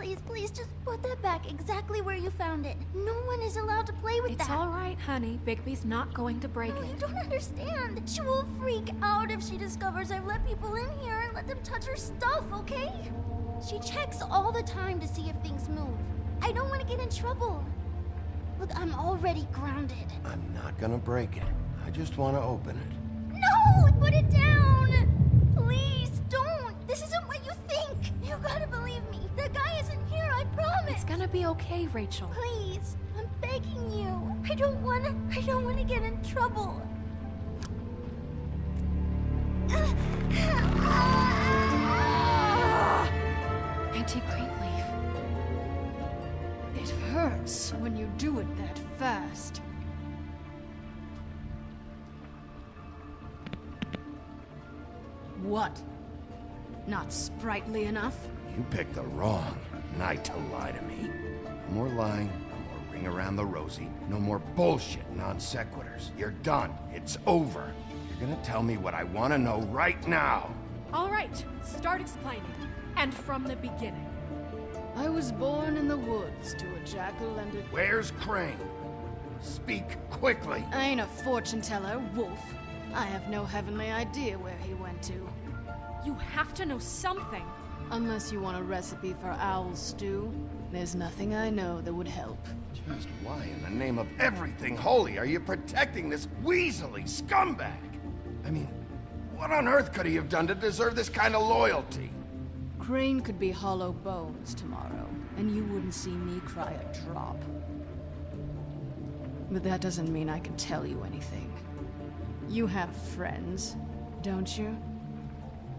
just put that back exactly where you found it. No one is allowed to play with that. It's all right, honey. Bigby's not going to break No, it. you don't understand. She will freak out if she discovers I've let people in here and let them touch her stuff, okay? She checks all the time to see if things move. I don't want to get in trouble. Look, I'm already grounded. I'm not gonna break it. I just want to open it. No! Put it down! Please, don't! This isn't what you think! You gotta believe me. The guy isn't here, I promise! It's gonna be okay, Rachel. Please, I'm begging you. I don't wanna get in trouble. Auntie Greenleaf. It hurts when you do it that fast. What? Not sprightly enough? You picked the wrong night to lie to me. No more lying, no more ring around the rosy, no more bullshit non sequiturs. You're done. It's over. You're gonna tell me what I want to know right now. All right, start explaining. And from the beginning. I was born in the woods to a jackal and a... Where's Crane? Speak quickly. I ain't a fortune teller, Wolf. I have no heavenly idea where he went to. You have to know something. Unless you want a recipe for owl stew, there's nothing I know that would help. Just why in the name of everything holy are you protecting this weaselly scumbag? I mean, what on earth could he have done to deserve this kind of loyalty? Crane could be hollow bones tomorrow, and you wouldn't see me cry a drop. But that doesn't mean I can tell you anything. You have friends, don't you?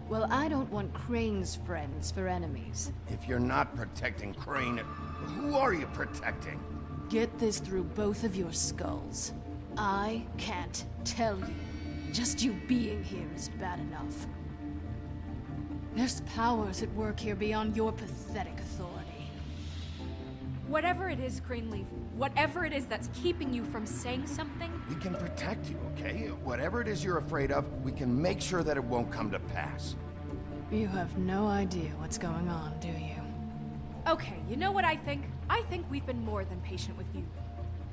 Well, I don't want Crane's friends for enemies. If you're not protecting Crane, who are you protecting? Get this through both of your skulls. I can't tell you. Just you being here is bad enough. There's powers at work here beyond your pathetic authority. Whatever it is, Greenleaf, whatever it is that's keeping you from saying something... We can protect you, okay? Whatever it is you're afraid of, we can make sure that it won't come to pass. You have no idea what's going on, do you? Okay, you know what I think? I think we've been more than patient with you.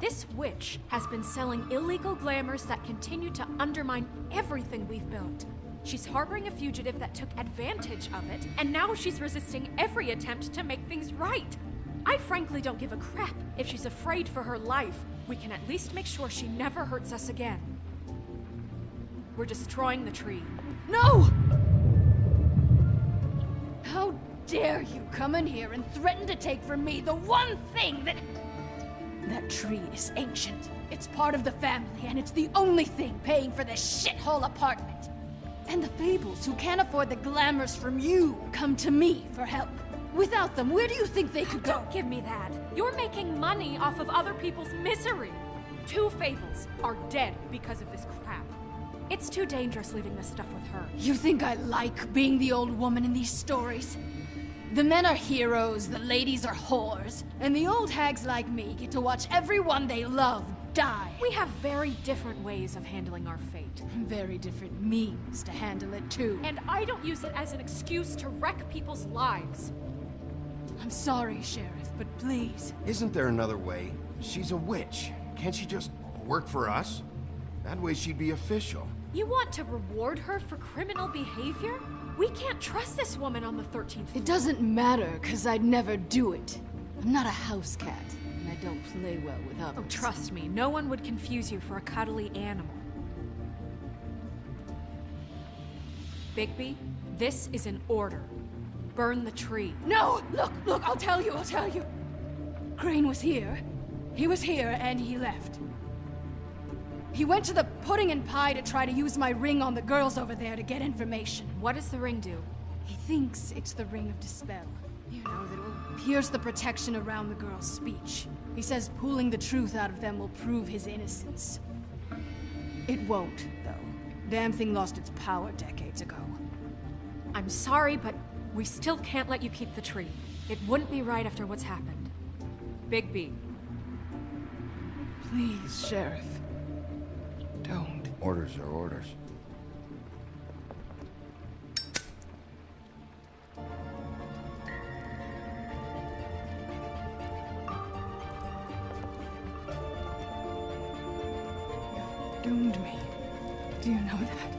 This witch has been selling illegal glamours that continue to undermine everything we've built. She's harboring a fugitive that took advantage of it, and now she's resisting every attempt to make things right. I frankly don't give a crap if she's afraid for her life. We can at least make sure she never hurts us again. We're destroying the tree. No! How dare you come in here and threaten to take from me the one thing that... That tree is ancient. It's part of the family, and it's the only thing paying for this shithole apartment. And the Fables, who can't afford the glamours from you, come to me for help. Without them, where do you think they could go? Don't give me that. You're making money off of other people's misery. 2 Fables are dead because of this crap. It's too dangerous leaving this stuff with her. You think I like being the old woman in these stories? The men are heroes, the ladies are whores, and the old hags like me get to watch everyone they love die. We have very different ways of handling our fate. Very different means to handle it, too. And I don't use it as an excuse to wreck people's lives. I'm sorry, Sheriff, but please. Isn't there another way? She's a witch. Can't she just work for us? That way she'd be official. You want to reward her for criminal behavior? We can't trust this woman on the 13th floor. It doesn't matter, because I'd never do it. I'm not a house cat, and I don't play well with others. Oh, trust me, no one would confuse you for a cuddly animal. Bigby, this is an order. Burn the tree. No! Look, I'll tell you. Crane was here. He was here, and he left. He went to the pudding and pie to try to use my ring on the girls over there to get information. What does the ring do? He thinks it's the ring of dispel. You know, that will pierce the protection around the girls' speech. He says pulling the truth out of them will prove his innocence. It won't, though. Damn thing lost its power decades ago. I'm sorry, but we still can't let you keep the tree. It wouldn't be right after what's happened. Bigby. Please, Sheriff. Don't. Orders are orders. You've doomed me. Do you know that?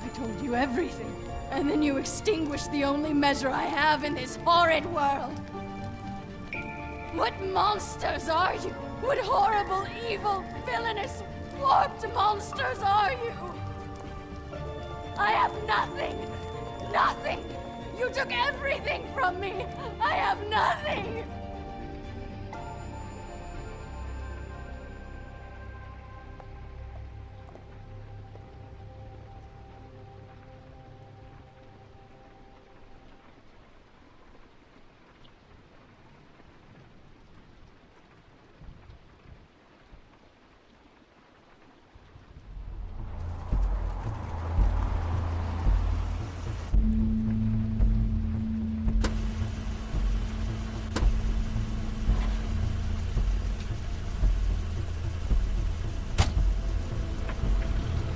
I told you everything, and then you extinguished the only measure I have in this horrid world. What monsters are you? What horrible, evil, villainous, warped monsters are you? I have nothing! Nothing! You took everything from me! I have nothing!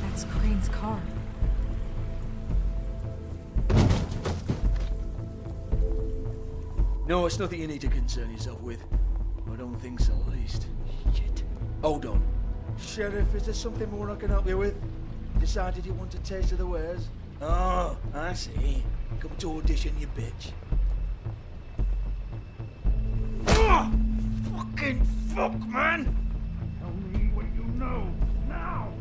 That's Crane's car. No, it's nothing you need to concern yourself with. I don't think so, at least. Shit. Hold on. Sheriff, is there something more I can help you with? Decided you want a taste of the wares? Oh, I see. Come to audition, you bitch. Oh! Fucking fuck, man! Tell me what you know, now!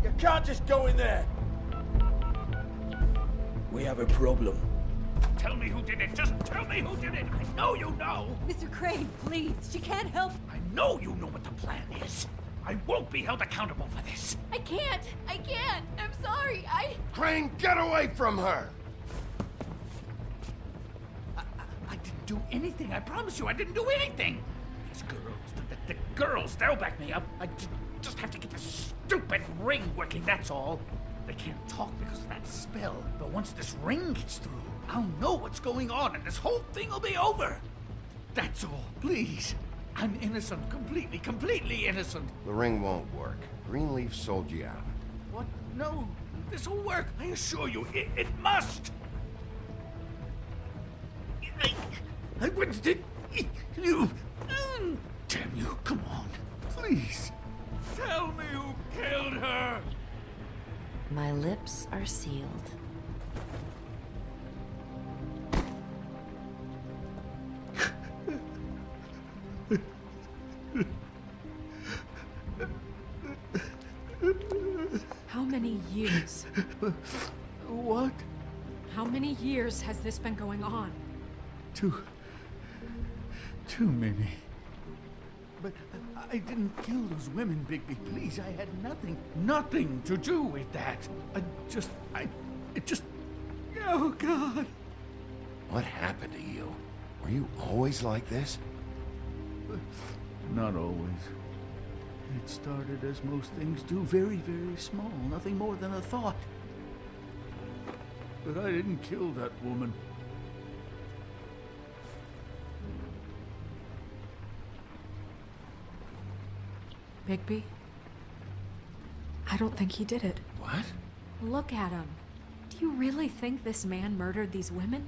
You can't just go in there! We have a problem. Tell me who did it! Just tell me who did it! I know you know! Mr. Crane, please, she can't help. I know you know what the plan is! I won't be held accountable for this! I can't! I'm sorry, Crane, get away from her! I didn't do anything, I promise you, I didn't do anything! These girls, the girls, they'll back me up. I just have to get this stupid ring working, that's all. They can't talk because of that spell, but once this ring gets through, I'll know what's going on and this whole thing will be over. That's all, please. I'm innocent, completely innocent. The ring won't work. Greenleaf sold you out. What? No, this will work. I assure you, it must. I wouldn't. You. Damn you! Come on, please. Tell me who killed her! My lips are sealed. How many years? What? How many years has this been going on? Too many. But I didn't kill those women, Bigby. Please, I had nothing to do with that. It just... Oh, God. What happened to you? Were you always like this? Not always. It started as most things do, very, very small, nothing more than a thought. But I didn't kill that woman. Bigby? I don't think he did it. What? Look at him. Do you really think this man murdered these women?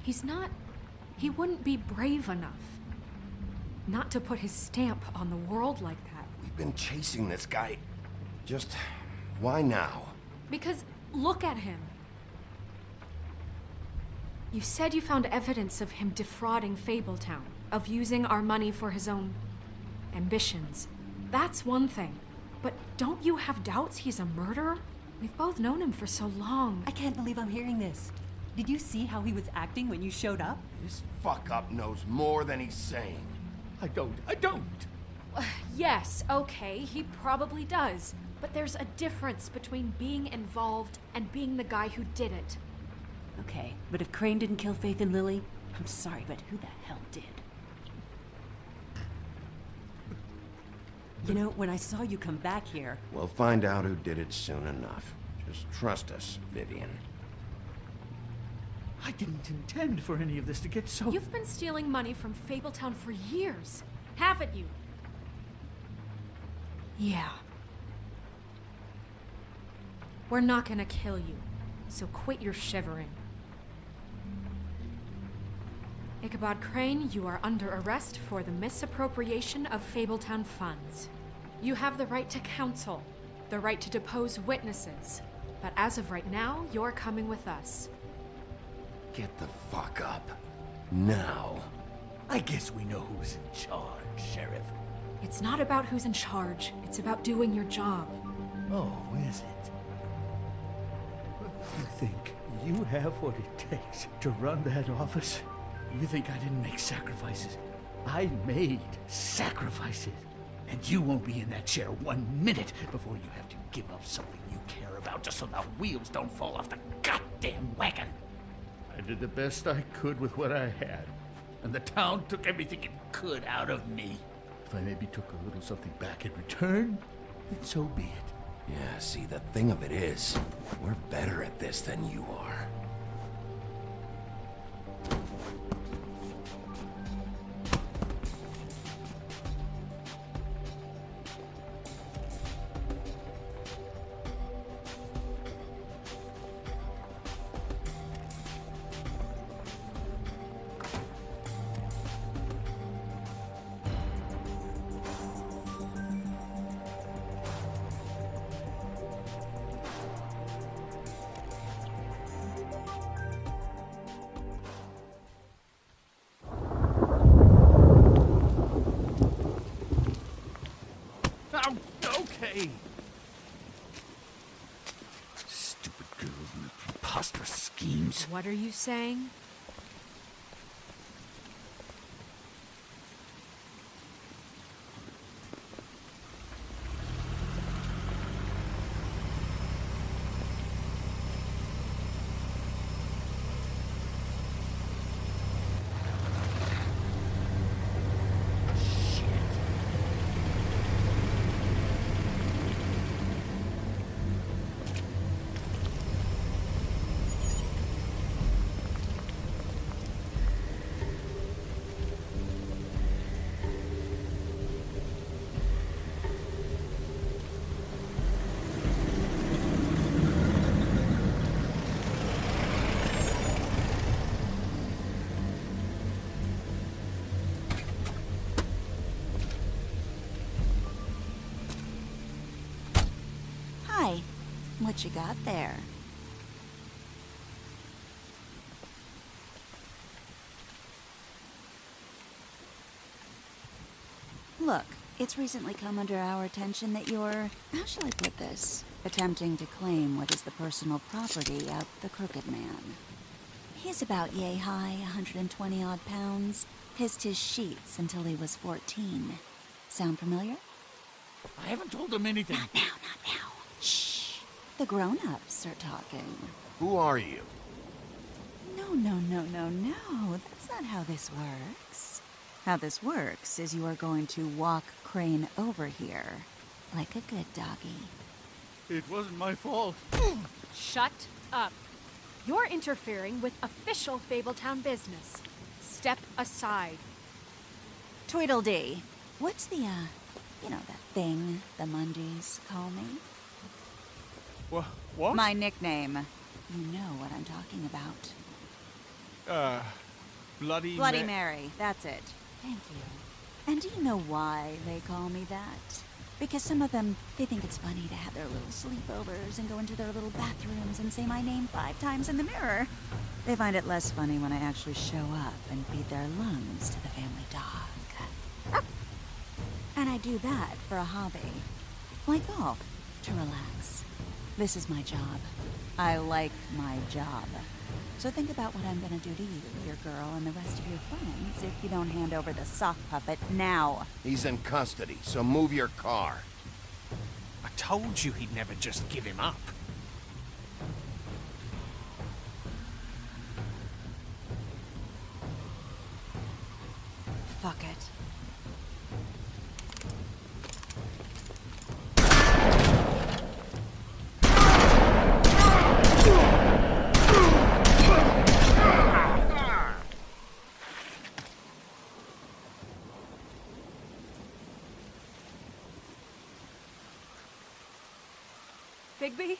He's not... He wouldn't be brave enough. Not to put his stamp on the world like that. We've been chasing this guy. Just... why now? Because look at him. You said you found evidence of him defrauding Fabletown, of using our money for his own ambitions. That's one thing. But don't you have doubts he's a murderer? We've both known him for so long. I can't believe I'm hearing this. Did you see how he was acting when you showed up? This fuck-up knows more than he's saying. I don't. Yes, okay, he probably does. But there's a difference between being involved and being the guy who did it. Okay, but if Crane didn't kill Faith and Lily, I'm sorry, but who the hell did? You know, when I saw you come back here... We'll find out who did it soon enough. Just trust us, Vivian. I didn't intend for any of this to get so... You've been stealing money from Fabletown for years, haven't you? Yeah. We're not gonna kill you, so quit your shivering. Ichabod Crane, you are under arrest for the misappropriation of Fabletown funds. You have the right to counsel, the right to depose witnesses, but as of right now, you're coming with us. Get the fuck up. Now. I guess we know who's in charge, Sheriff. It's not about who's in charge, it's about doing your job. Oh, is it? You think you have what it takes to run that office? You think I didn't make sacrifices? I made sacrifices. And you won't be in that chair 1 minute before you have to give up something you care about just so the wheels don't fall off the goddamn wagon. I did the best I could with what I had. And the town took everything it could out of me. If I maybe took a little something back in return, then so be it. Yeah, see, the thing of it is, we're better at this than you are. Okay. Stupid girls and their preposterous schemes. What are you saying? what you got there. Look, it's recently come under our attention that you're, how shall I put this, attempting to claim what is the personal property of the Crooked Man. He's about yay high, 120 odd pounds, pissed his sheets until he was 14. Sound familiar? I haven't told him anything. Not now. Shh. The grown-ups are talking. Who are you? No. That's not how this works. How this works is you are going to walk Crane over here, like a good doggy. It wasn't my fault. Shut up. You're interfering with official Fabletown business. Step aside. Tweedledee. What's the, that thing the Mundies call me? What? My nickname. You know what I'm talking about. Bloody Mary. That's it. Thank you. And do you know why they call me that? Because some of them, they think it's funny to have their little sleepovers and go into their little bathrooms and say my name 5 times in the mirror. They find it less funny when I actually show up and feed their lungs to the family dog. And I do that for a hobby. Like golf, to relax. This is my job. I like my job. So think about what I'm gonna do to you, your girl, and the rest of your friends if you don't hand over the sock puppet now. He's in custody, so move your car. I told you he'd never just give him up. Fuck it. Bigby?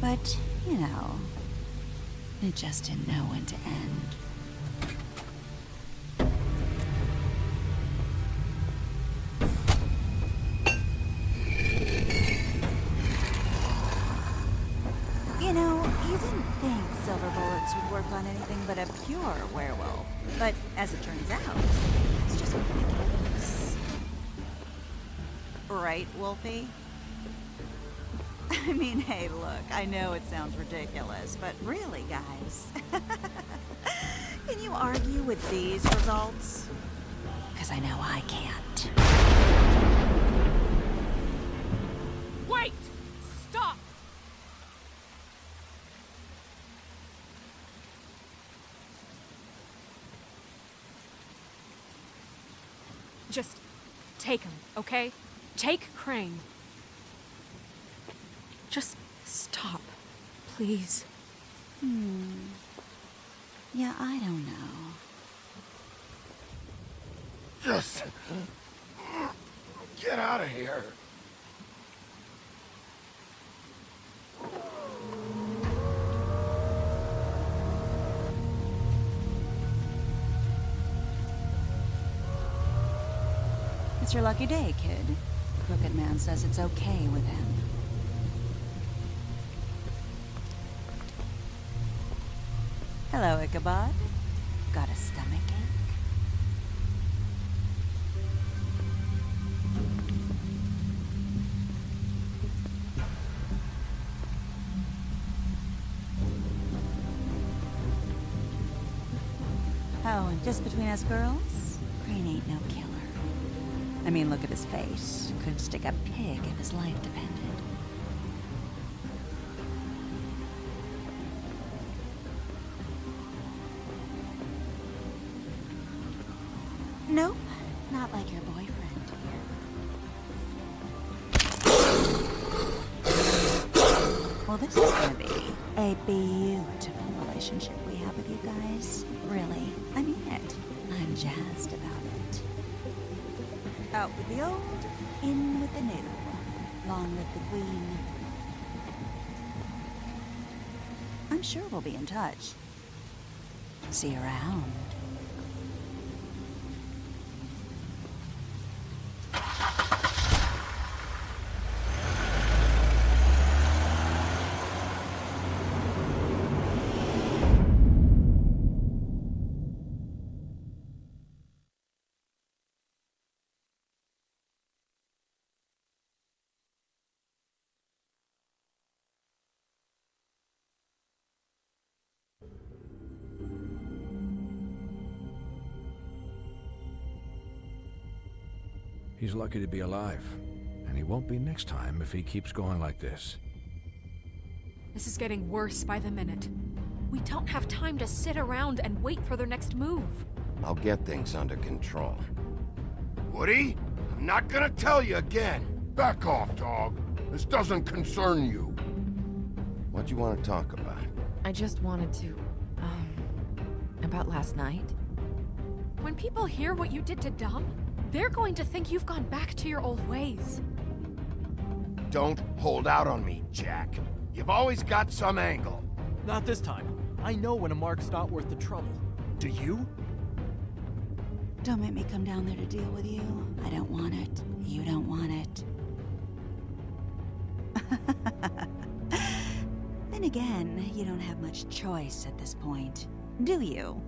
But, it just didn't know when to end. You didn't think silver bullets would work on anything but a out. That's just ridiculous. Right, Wolfie? I mean, hey, look, I know it sounds ridiculous, but really, guys, can you argue with these results? Because I know I can't. Wait! Stop! Just take him, okay? Take Crane. Just stop, please. Yeah, I don't know. Just get out of here. It's your lucky day, kid. Crooked Man says it's okay with him. Hello, Ichabod. Got a stomachache? Oh, and just between us girls, Crane ain't no killer. I mean, look at his face. Could stick a pig if his life depended. Nope, not like your boyfriend here. Well, this is gonna be a beautiful relationship we have with you guys. Really, I mean it. I'm jazzed about it. Out with the old, in with the new. Long live the queen. I'm sure we'll be in touch. See you around. He's lucky to be alive. And he won't be next time if he keeps going like this. This is getting worse by the minute. We don't have time to sit around and wait for their next move. I'll get things under control. Woody, I'm not gonna tell you again. Back off, dog. This doesn't concern you. What do you want to talk about? I just wanted to, about last night. When people hear what you did to Dom, they're going to think you've gone back to your old ways. Don't hold out on me, Jack. You've always got some angle. Not this time. I know when a mark's not worth the trouble. Do you? Don't make me come down there to deal with you. I don't want it. You don't want it. Then again, you don't have much choice at this point, do you?